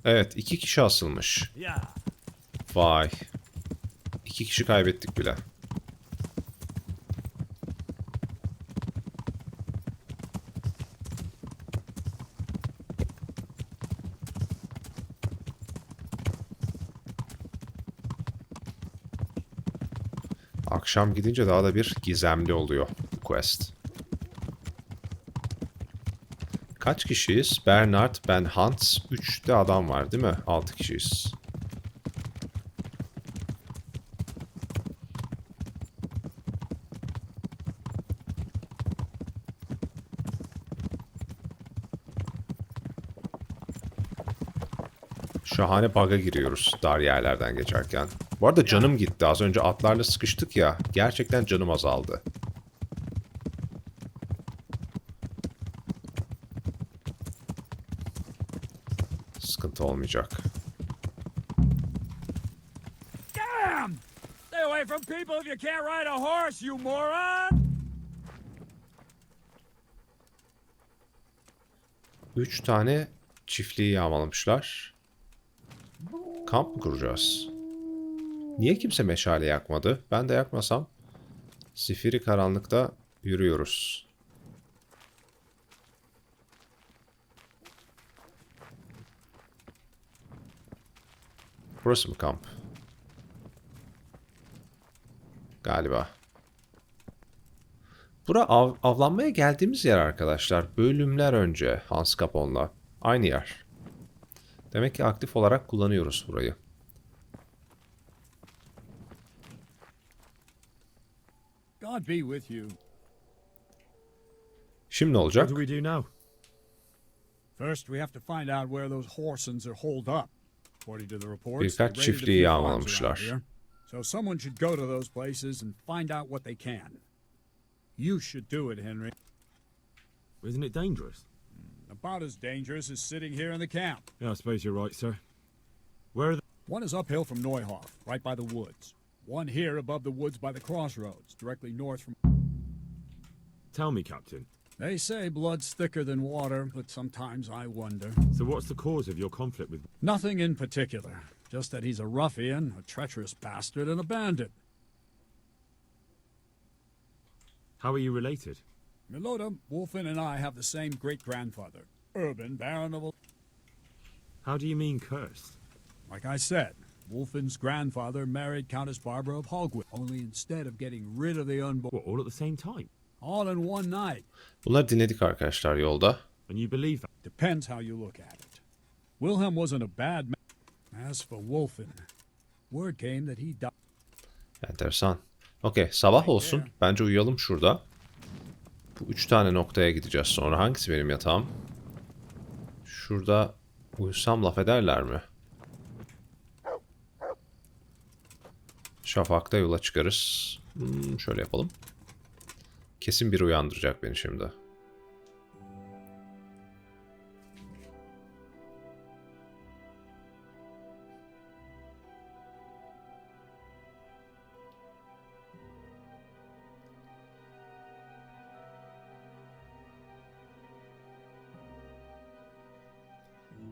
Evet, 2 kişi asılmış. Vay. 2 kişi kaybettik bile. Akşam gidince daha da bir gizemli oluyor bu quest. Kaç kişiyiz? Bernard, ben, Hans, 3 de adam var değil mi? 6 kişiyiz. Şahane bug'a giriyoruz dar yerlerden geçerken. Bu arada canım gitti. Az önce atlarla sıkıştık ya. Gerçekten canım azaldı. sıkıntı olmayacak. Damn! Stay away from people if you can't ride a horse, you moron! 3 tane çiftliği yağmalamışlar. Kamp mı kuracağız? Niye kimse meşale yakmadı? Ben de yakmasam. Zifiri karanlıkta yürüyoruz. Burası mı kamp? Galiba. Bura avlanmaya geldiğimiz yer arkadaşlar. Bölümler önce Hans Capone'la. Aynı yer. Demek ki aktif olarak kullanıyoruz burayı. God be with you. Şimdi ne olacak? What do we do now? First, we have to find out where those horsens are holed up. According to the reports, Birkaç they raided a çiftliği few farms yağmalamışlar. around here. So someone should go to those places and find out what they can. You should do it, Henry. Isn't it dangerous? About as dangerous as sitting here in the camp. Yeah, I suppose you're right, sir. Where are the... One is uphill from Neuhoff, right by the woods. One here above the woods by the crossroads, directly north from... Tell me, Captain. They say blood's thicker than water, but sometimes I wonder. So what's the cause of your conflict with... Nothing in particular. Just that he's a ruffian, a treacherous bastard, and a bandit. How are you related? Milota, Wolfen, and I have the same great-grandfather, Urban, Baron of... How do you mean cursed? Like I said, Wolfen's grandfather married Countess Barbara of Hogwarts, only instead of getting rid of the unborn... What, all at the same time? All in one night. Bunları dinledik arkadaşlar yolda. And you believe that? Depends how you look at it. Wilhelm wasn't a bad man. As for Wolfen, word came that he died... Enteresan. Okey, sabah olsun. Bence uyuyalım şurada. Bu 3 tane noktaya gideceğiz sonra. Hangisi benim yatağım? Şurada uyusam laf ederler mi? Şafakta yola çıkarız. Şöyle yapalım. Kesin biri uyandıracak beni şimdi.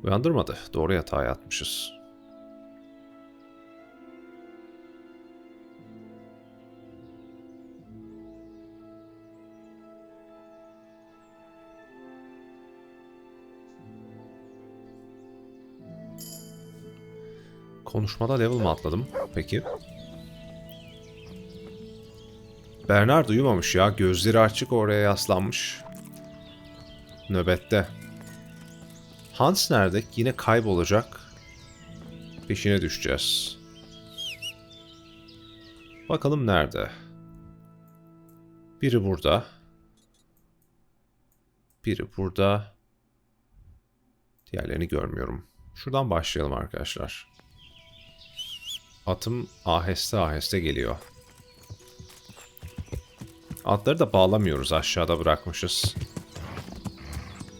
Uyandırmadı. Doğru yatağa yatmışız. Konuşmada level mi atladım? Peki. Bernard uyumamış ya. Gözleri açık oraya yaslanmış. Nöbette. Hans nerede? Yine kaybolacak. Peşine düşeceğiz. Bakalım nerede? Biri burada. Biri burada. Diğerlerini görmüyorum. Şuradan başlayalım arkadaşlar. Atım aheste aheste geliyor. Atları da bağlamıyoruz. Aşağıda bırakmışız.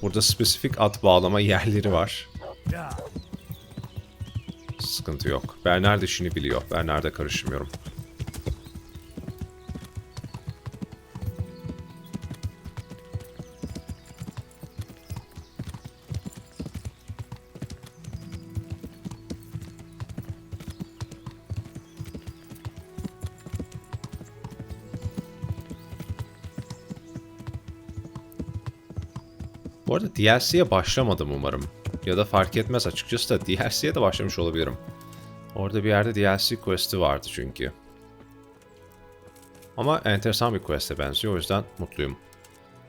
Burada spesifik at bağlama yerleri var. Sıkıntı yok. Bernard işini biliyor. Bernard'a karışmıyorum. Bu arada DLC'ye başlamadım umarım. Ya da fark etmez açıkçası da DLC'ye de başlamış olabilirim. Orada bir yerde DLC quest'i vardı çünkü. Ama enteresan bir quest'e benziyor, o yüzden mutluyum.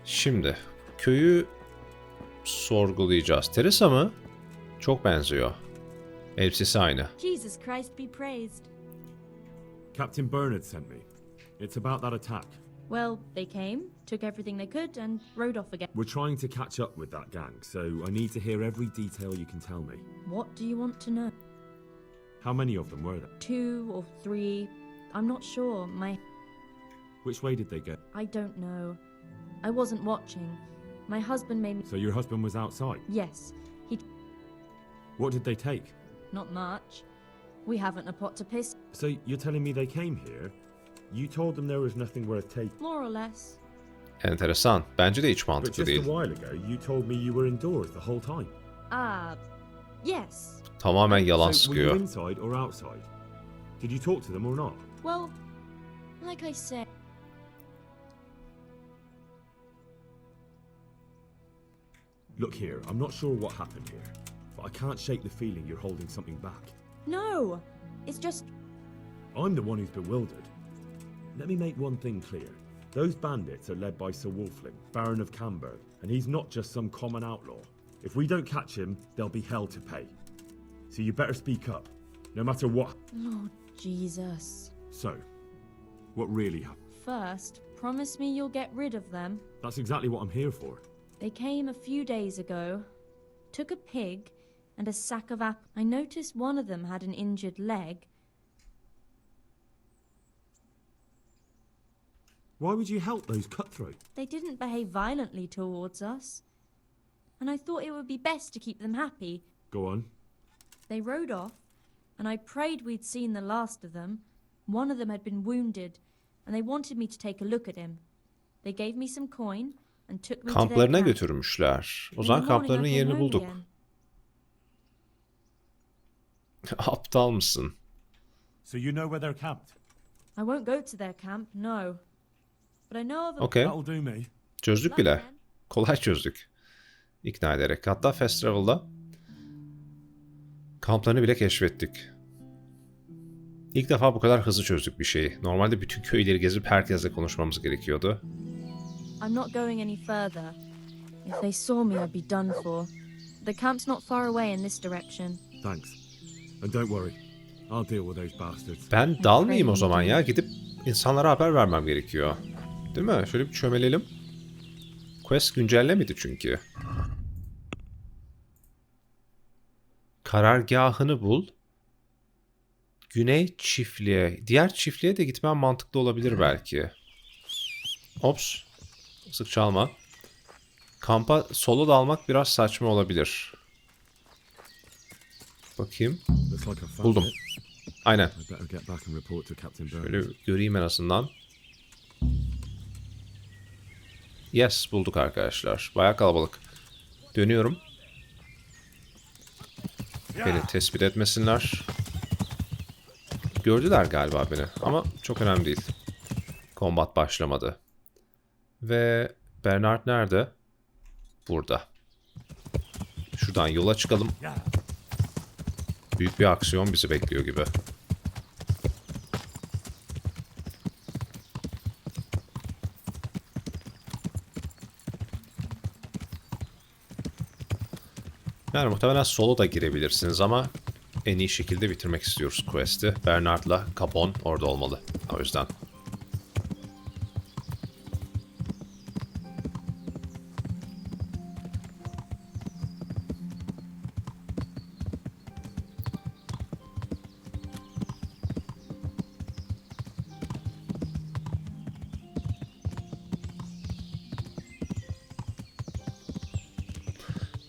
Şimdi köyü sorgulayacağız. Teresa mı? Çok benziyor. Elbisesi aynı. Jesus Christ be praised. Captain Bernard sent me. It's about that attack. Well, they came, took everything they could, and rode off again. We're trying to catch up with that gang, so I need to hear every detail you can tell me. What do you want to know? How many of them were there? 2 or 3. I'm not sure. Which way did they go? I don't know. I wasn't watching. My husband made me... So your husband was outside? Yes. He... What did they take? Not much. We haven't a pot to piss. So you're telling me they came here? You told them there was nothing worth taking. More or less. Enteresan. Bence de hiç But mantıklı just değil. a while ago, you told me you were indoors the whole time. Yes. Tamamen yalan So were you sıkıyor. inside or outside? Did you talk to them or not? Well, like I said. Look here, I'm not sure what happened here, but I can't shake the feeling you're holding something back. No. It's just. I'm the one who's bewildered. Let me make one thing clear. Those bandits are led by Sir Wolfling, Baron of Camber, and he's not just some common outlaw. If we don't catch him, there'll be hell to pay. So you better speak up, no matter what. Lord Jesus. So, what really happened? First, promise me you'll get rid of them. That's exactly what I'm here for. They came a few days ago, took a pig and a sack of apples. I noticed one of them had an injured leg. Why would you help those cutthroats? They didn't behave violently towards us. And I thought it would be best to keep them happy. Go on. They rode off, and I prayed we'd seen the last of them. One of them had been wounded, and they wanted me to take a look at him. They gave me some coin and took me to their Kamplarına camp. götürmüşler. O In zaman the morning kamplarının I came yerini home bulduk. again. Aptal mısın? So you know where they're camped? I won't go to their camp, no. But I know of a... Okay. That'll do me. Çözdük bile. Kolay çözdük. İkna ederek. Hatta Festival'da kamplarını bile keşfettik. İlk defa bu kadar hızlı çözdük bir şeyi. Normalde bütün köyleri gezip herkesle konuşmamız gerekiyordu. I'm not going any further. If they saw me, I'd be done for. The camp's not far away in this direction. Thanks. And don't worry. I'll deal with those bastards. Ben dalmayayım o zaman ya. Gidip insanlara haber vermem gerekiyor. Değil mi? Şöyle bir çömelelim. Quest güncellemedi çünkü. Karargahını bul. Güney çiftliğe. Diğer çiftliğe de gitmem mantıklı olabilir belki. Ops. Sık çalma. Kampa solo dalmak biraz saçma olabilir. Bakayım. Buldum. Aynen. Şöyle göreyim en azından. Yes, bulduk arkadaşlar. Bayağı kalabalık. Dönüyorum. Beni tespit etmesinler. Gördüler galiba beni ama çok önemli değil. Kombat başlamadı. Ve Bernard nerede? Burada. Şuradan yola çıkalım. Büyük bir aksiyon bizi bekliyor gibi. Yani muhtemelen solo da girebilirsiniz ama en iyi şekilde bitirmek istiyoruz quest'i. Bernard'la Capon orada olmalı. O yüzden.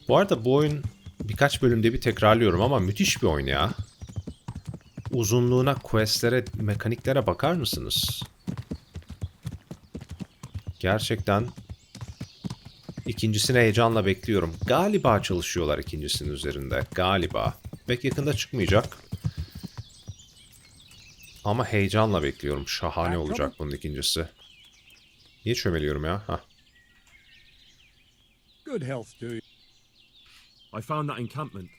Bu arada bu oyun birkaç bölümde bir tekrarlıyorum ama müthiş bir oyun ya. Uzunluğuna, questlere, mekaniklere bakar mısınız? Gerçekten ikincisini heyecanla bekliyorum. Galiba çalışıyorlar ikincisinin üzerinde. Galiba. Pek yakında çıkmayacak. Ama heyecanla bekliyorum. Şahane olacak bunun ikincisi. Niye çömeliyorum ya? Hah. Good health to you. I found that encampment.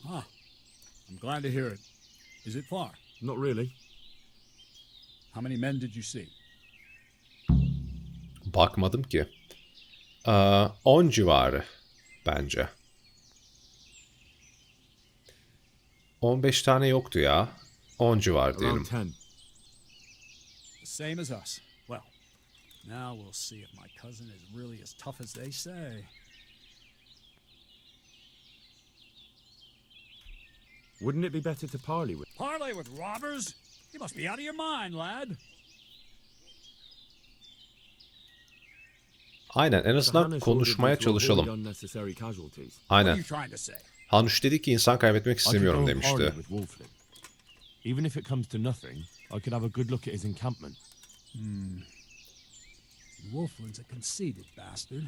Ah, I'm glad to hear it. Is it far? Not really. How many men did you see? Bakmadım ki. 10 civarı bence. 15 tane yoktu ya. 10 civarı diyelim. The same as us. Well, now we'll see if my cousin is really as tough as they say. Wouldn't it be better to parley with... Parley with robbers? You must be out of your mind, lad. Aynen, en azından konuşmaya çalışalım. Aynen. What are you trying to say? Hanuş dedi ki insan kaybetmek I could istemiyorum go and parley demişti. with Wolfling. Even if it comes to nothing, I could have a good look at his encampment. Wolfland's a conceited bastard.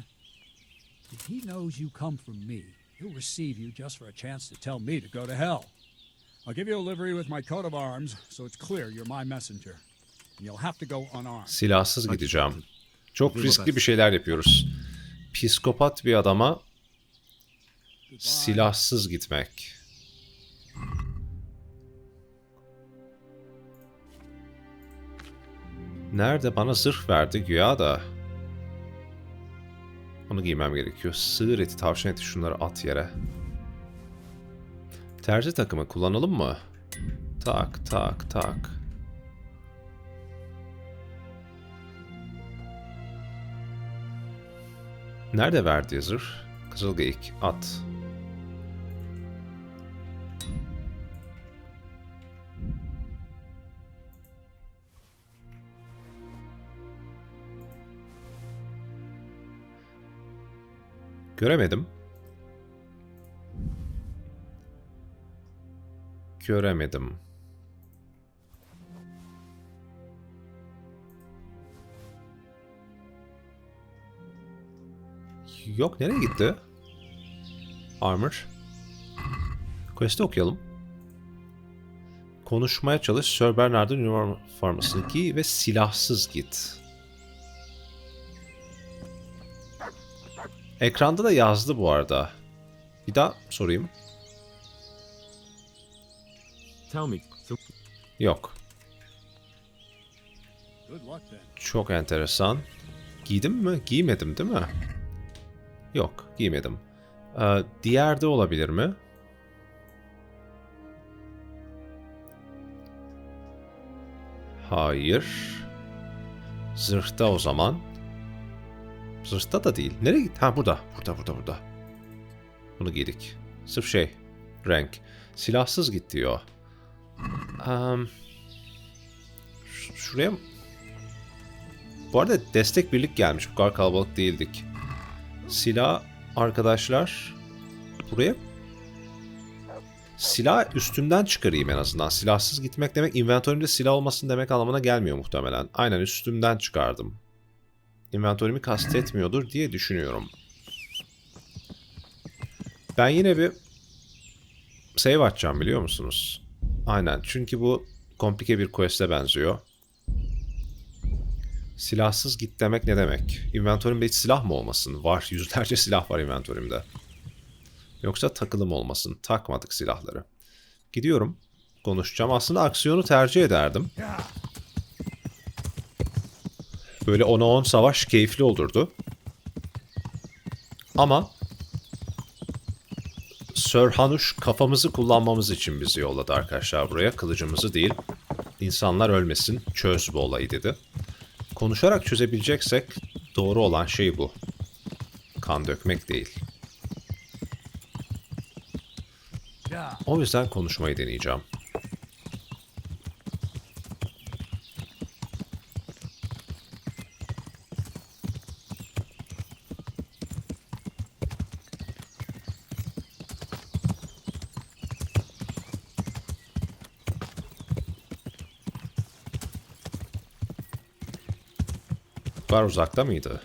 If he knows you come from me, he'll receive you just for a chance to tell me to go to hell. I'll give you a livery with my coat of arms, so it's clear you're my messenger. And you'll have to go unarmed. Silahsız gideceğim. Çok riskli bir şeyler yapıyoruz. Psikopat bir adama silahsız gitmek. Nerede? Bana zırh verdi güya da. Onu giymem gerekiyor. Sığır eti, tavşan eti, şunları at yere. Terzi takımı kullanalım mı? Tak tak tak. Nerede verdiği zırh? Kızılgeyik at. Göremedim. Göremedim. Yok, nereye gitti? Armor. Quest'i okuyalım. Konuşmaya çalış. Sir Bernard'ın üniformasını giy ve silahsız git. Ekranda da yazdı bu arada. Bir daha sorayım. Tell me. Yok. Good luck then. Çok enteresan. Giydim mi? Giymedim değil mi? Yok, giymedim. Diğerde olabilir mi? Hayır. Zırhta o zaman. Zırhta da değil. Nereye gitti? Ha, burada. Burada. Bunu giydik. Sırf şey. Renk. Silahsız git diyor. Şuraya... Bu arada destek birlik gelmiş. Bu kadar kalabalık değildik. Silah arkadaşlar. Buraya... Silah üstümden çıkarayım en azından. Silahsız gitmek demek inventörümde silah olmasın demek anlamına gelmiyor muhtemelen. Aynen üstümden çıkardım. İnventörümü kastetmiyordur diye düşünüyorum. Ben yine bir save açacağım biliyor musunuz? Aynen, çünkü bu komplike bir quest'e benziyor. Silahsız git demek ne demek? İnventörümde hiç silah mı olmasın? Var, yüzlerce silah var inventörümde. Yoksa takılı mı olmasın? Takmadık silahları. Gidiyorum. Konuşacağım. Aslında aksiyonu tercih ederdim. Böyle 10'a 10 savaş keyifli olurdu. Ama Sir Hanuş kafamızı kullanmamız için bizi yolladı arkadaşlar buraya. Kılıcımızı değil. İnsanlar ölmesin, çöz bu olayı dedi. Konuşarak çözebileceksek doğru olan şey bu. Kan dökmek değil. O yüzden konuşmayı deneyeceğim. Var uzakta mıydı?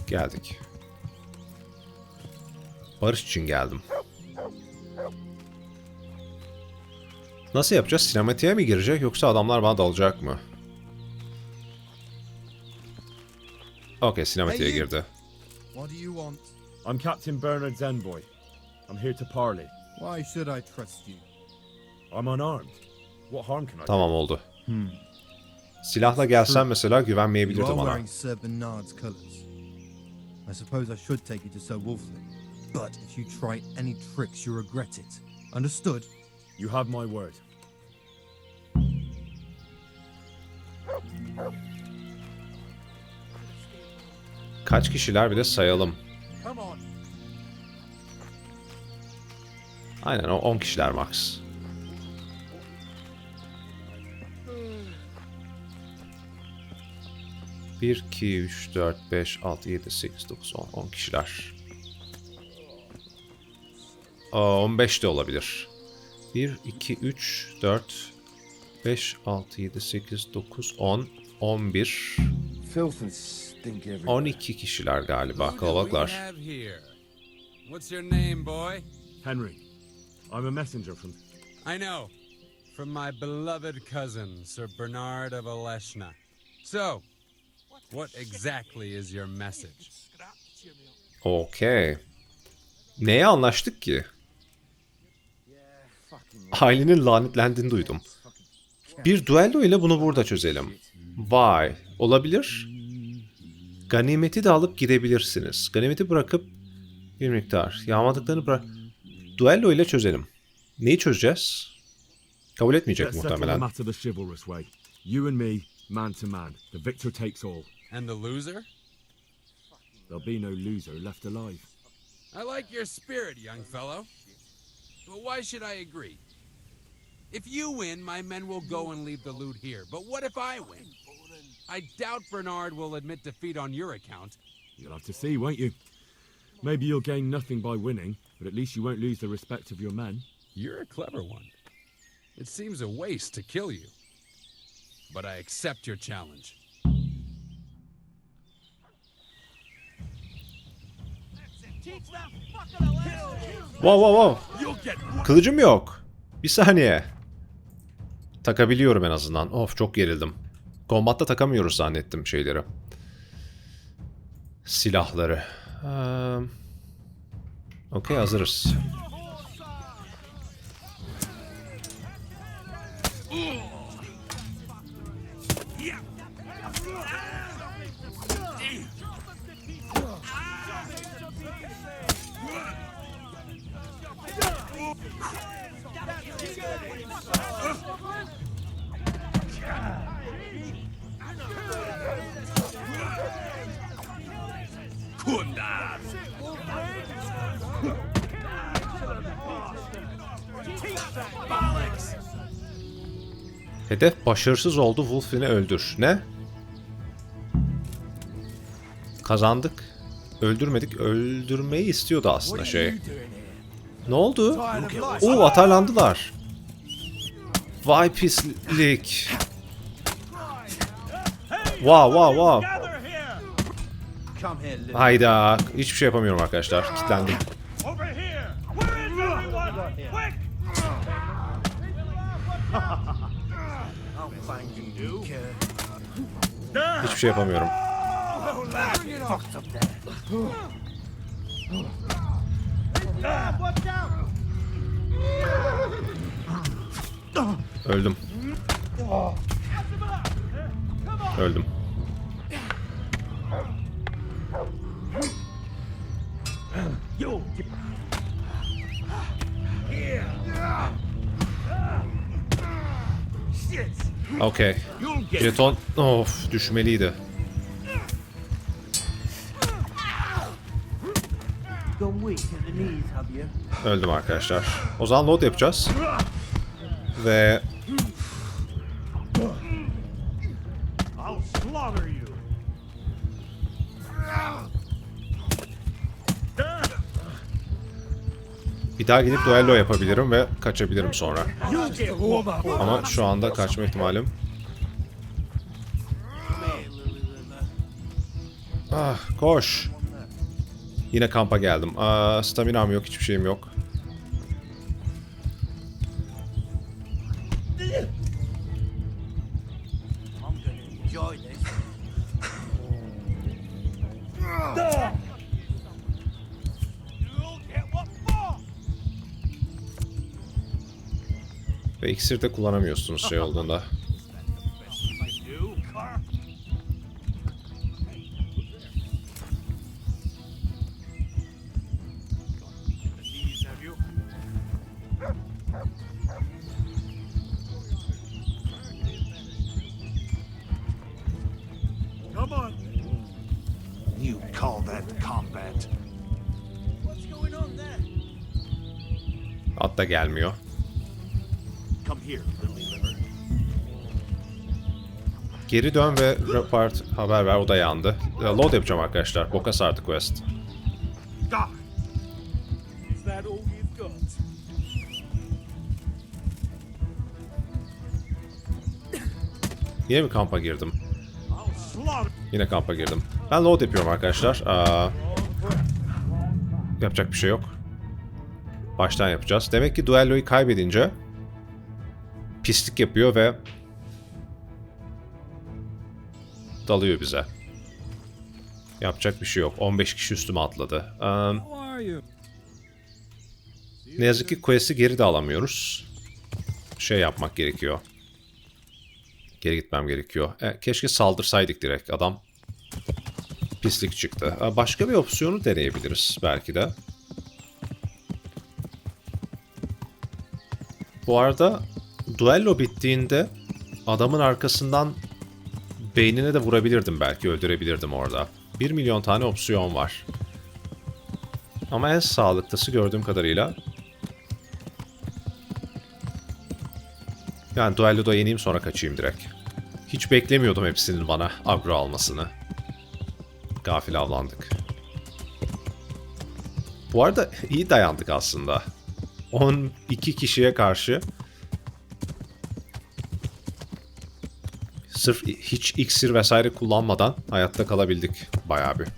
Geldik. Barış için geldim. Nasıl yapacağız? Sinematiğe mi girecek yoksa adamlar bana dalacak mı? Okey, sinematiğe girdi. What do you want? I'm Captain Bernard's envoy. I'm here to parley. Why should I trust you? I'm unarmed. What harm can I do? Tamam oldu. Silahla gelsen mesela güvenmeyebilirdi You are bana. wearing Sir Bernard's colours. I suppose I should take you to Sir Wolfling. But if you try any tricks, you regret it. Understood? You have my word. Kaç kişiler bir de sayalım. Aynen o 10 kişiler max. Bir, 2, 3, 4, 5, 6, 7, 8, 9, 10 kişiler. 15 de olabilir. 1, 2, 3, 4, 5, 6, 7, 8, 9, 10, 11, 12 kişiler galiba. Kalabalıklar. What's your name, boy? Henry. I'm a messenger from... I know. From my beloved cousin, Sir Bernard of Aleshna. So, what exactly is your message? Okay. Neye anlaştık ki? Ailenin lanetlendiğini duydum. Bir duello ile bunu burada çözelim. Vay, olabilir. Ganimeti de alıp gidebilirsiniz. Ganimeti bırakıp bir miktar. Yağmadıklarını bırak. Duello ile çözelim. Neyi çözeceğiz? Kabul etmeyecek Let's settle the muhtemelen. matter the chivalrous way. You and me, man to man. The victor takes all. And the loser? There'll be no loser left alive. I like your spirit, young fellow. But why should I agree? If you win, my men will go and leave the loot here. But what if I win? I doubt Bernard will admit defeat on your account. You'll have to see, won't you? Maybe you'll gain nothing by winning, but at least you won't lose the respect of your men. You're a clever one. It seems a waste to kill you. But I accept your challenge. Wow. Kılıcım yok. Bir saniye. Takabiliyorum en azından. Of, çok gerildim. Kombatta takamıyoruz zannettim şeyleri. Silahları. Okey, hazırız. Hedef başarısız oldu. Wolfen'i öldür. Ne? Kazandık. Öldürmedik. Öldürmeyi istiyordu aslında şey. Ne oldu? Oo, atarlandılar. Vay pislik. Wow. Hayda. Hiçbir şey yapamıyorum arkadaşlar. Kilitlendim. Hiçbir şey yapamıyorum. Öldüm. Öldüm. Okay. Jeton düşmeliydi. Öldüm arkadaşlar. O zaman load yapacağız. Ve bir daha gidip duello yapabilirim ve kaçabilirim sonra. Ama şu anda kaçma ihtimalim. Koş. Yine kampa geldim. Staminam yok, hiçbir şeyim yok. Ve iksir de kullanamıyorsunuz şey olduğunda. At da gelmiyor. Geri dön ve report haber ver, o da yandı. Load yapacağım arkadaşlar. Boka sardı quest. Is that all you've got? Yine mi kampa girdim? Yine kampa girdim. Ben load yapıyorum arkadaşlar. Yapacak bir şey yok. Baştan yapacağız. Demek ki duelloyu kaybedince pislik yapıyor ve dalıyor bize. Yapacak bir şey yok. 15 kişi üstüme atladı. Ne yazık ki quest'i geri de alamıyoruz. Şey yapmak gerekiyor. Geri gitmem gerekiyor. Keşke saldırsaydık direkt. Adam pislik çıktı. Başka bir opsiyonu deneyebiliriz belki de. Bu arada duello bittiğinde adamın arkasından beynine de vurabilirdim belki. Öldürebilirdim orada. 1 milyon tane opsiyon var. Ama en sağlıklısı gördüğüm kadarıyla. Yani duello'da yeneyim sonra kaçayım direkt. Hiç beklemiyordum hepsinin bana aggro almasını. Gafil avlandık. Bu arada iyi dayandık aslında. 12 kişiye karşı. Sırf hiç iksir vesaire kullanmadan hayatta kalabildik bayağı bir.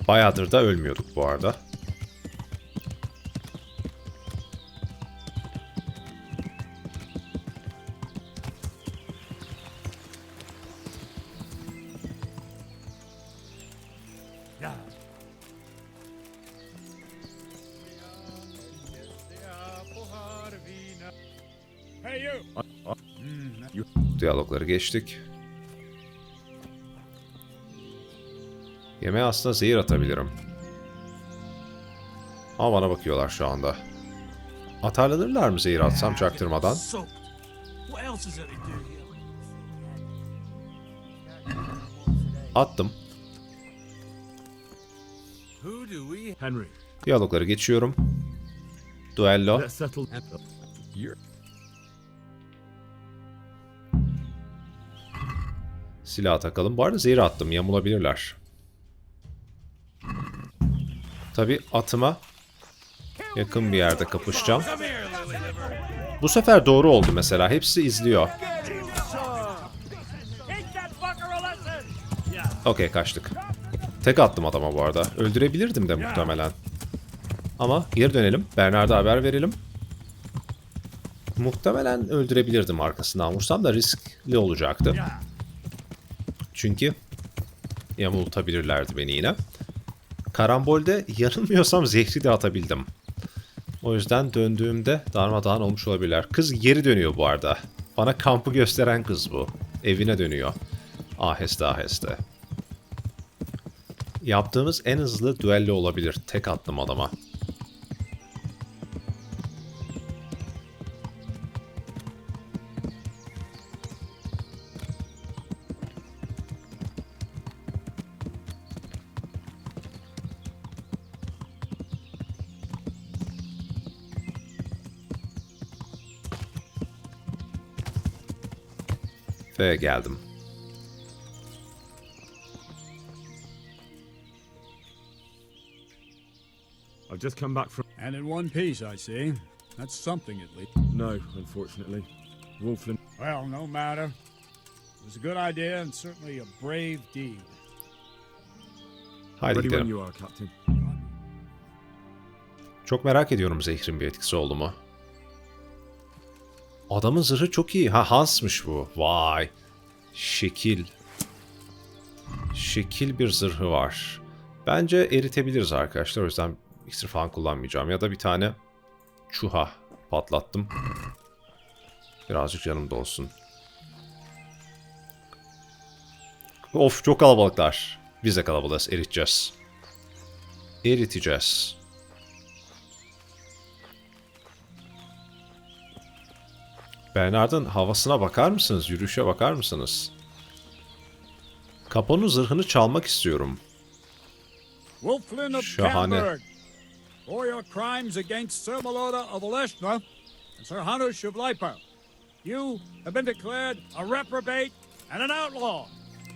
Bayağıdır da ölmüyorduk bu arada. Diyalogları geçtik. Yemeğe aslında zehir atabilirim. Ama bana bakıyorlar şu anda. Atarlanırlar mı zehir atsam çaktırmadan? Attım. Henry. Diyalogları geçiyorum. Duello. Silah takalım. Bu arada zehir attım. Yamulabilirler. Tabi atıma yakın bir yerde kapışacağım. Bu sefer doğru oldu mesela. Hepsi izliyor. Okey, kaçtık. Tek attım adama bu arada. Öldürebilirdim de muhtemelen. Ama geri dönelim. Bernard'a haber verelim. Muhtemelen öldürebilirdim arkasından vursam da riskli olacaktı. Çünkü yamultabilirlerdi beni yine. Karambolde yanılmıyorsam zehri de atabildim. O yüzden döndüğümde darmadağın olmuş olabilirler. Kız geri dönüyor bu arada. Bana kampı gösteren kız bu. Evine dönüyor. Aheste aheste. Yaptığımız en hızlı düello olabilir. Tek attım adama. Ve geldim. I've just come back from... And in one piece, I see. That's something at least. No, unfortunately. Wolflin... Well, no matter. It was a good idea and certainly a brave deed. Haydi Ready when gidelim. you are, Captain. Çok merak ediyorum zehrin bir etkisi oldu mu? Adamın zırhı çok iyi. Ha, Hans'mış bu. Vay. Şekil. Şekil bir zırhı var. Bence eritebiliriz arkadaşlar. O yüzden iksir falan kullanmayacağım. Ya da bir tane çuha patlattım. Birazcık canım da olsun. Of, çok kalabalıklar. Biz de kalabalığız. Eriteceğiz. Eriteceğiz. Bernard'ın havasına bakar mısınız? Yürüyüşe bakar mısınız? Kaponun zırhını çalmak istiyorum. Wolflin of Şahane. Camberg, for your crimes against Sir Maloda of Oleshna and Sir Hanush of Lipa, you have been declared a reprobate and an outlaw.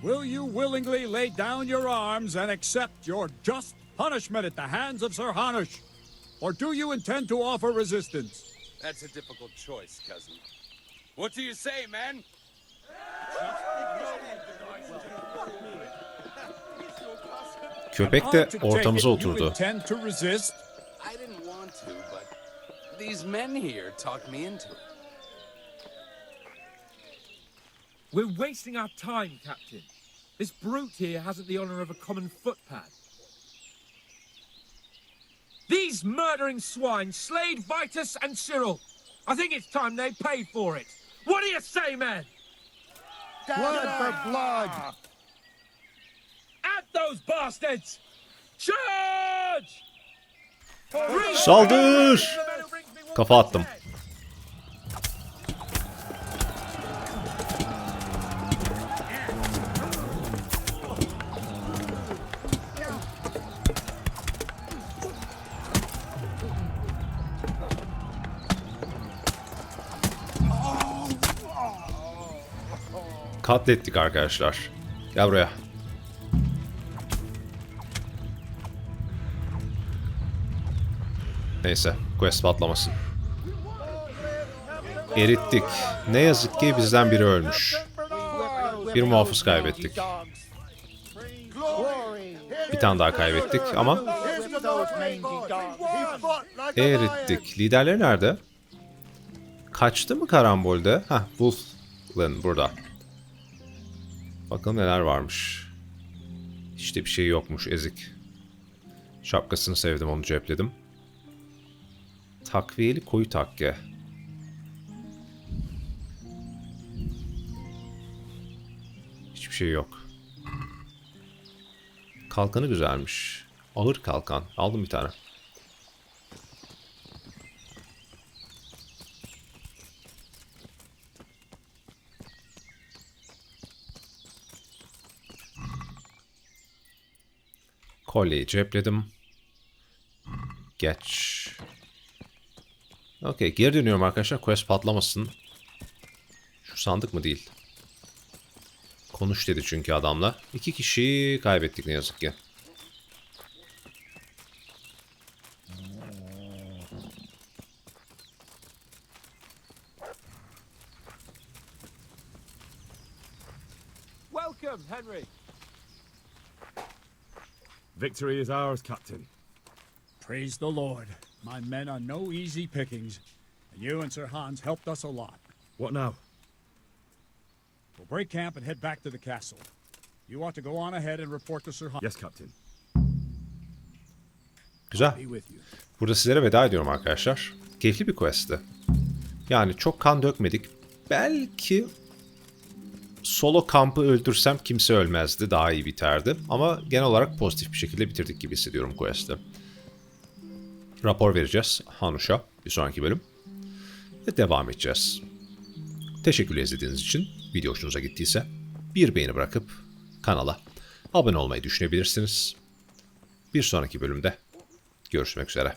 Will you willingly lay down your arms and accept your just punishment at the hands of Sir Hanush? Or do you intend to offer resistance? That's a difficult choice, cousin. What do you say, man? Köpek de ortamıza oturdu. You intend to resist? I didn't want to, but these men here talked me into it. We're wasting our time, Captain. This brute here hasn't the honor of a common footpad. These murdering swine slayed Vitus and Cyril. I think it's time they paid for it. What do you say, men? Blood for blood! At those bastards! Charge! Saldır! Kafa attım. Katlettik arkadaşlar. Gel buraya. Neyse, quest patlamasın. Erittik. Ne yazık ki bizden biri ölmüş. Bir muhafız kaybettik. Bir tane daha kaybettik ama erittik. Liderleri nerede? Kaçtı mı karambolde? Heh, Wolflin burada. Bakalım neler varmış. İşte bir şey yokmuş, ezik. Şapkasını sevdim, onu cepledim. Takviyeli koyu takke. Hiçbir şey yok. Kalkanı güzelmiş. Ağır kalkan. Aldım bir tane. Kolyeyi cepledim. Geç. Okey, geri dönüyorum arkadaşlar. Quest patlamasın. Şu sandık mı değil? Konuş dedi çünkü adamla. 2 kişiyi kaybettik ne yazık ki. Welcome, Henry. Victory is ours, Captain. Praise the Lord. My men are no easy pickings, and you and Sir Hans helped us a lot. What now? We'll break camp and head back to the castle. You ought to go on ahead and report to Sir Hans. Yes, Captain. Güzel. Be with you. Burada sizlere veda ediyorum arkadaşlar. Keyifli bir questti. Yani çok kan dökmedik. Belki solo kampı öldürsem kimse ölmezdi. Daha iyi biterdi. Ama genel olarak pozitif bir şekilde bitirdik gibi hissediyorum quest'i. Rapor vereceğiz Hanuş'a bir sonraki bölüm. Ve devam edeceğiz. Teşekkürler izlediğiniz için. Video hoşunuza gittiyse bir beğeni bırakıp kanala abone olmayı düşünebilirsiniz. Bir sonraki bölümde görüşmek üzere.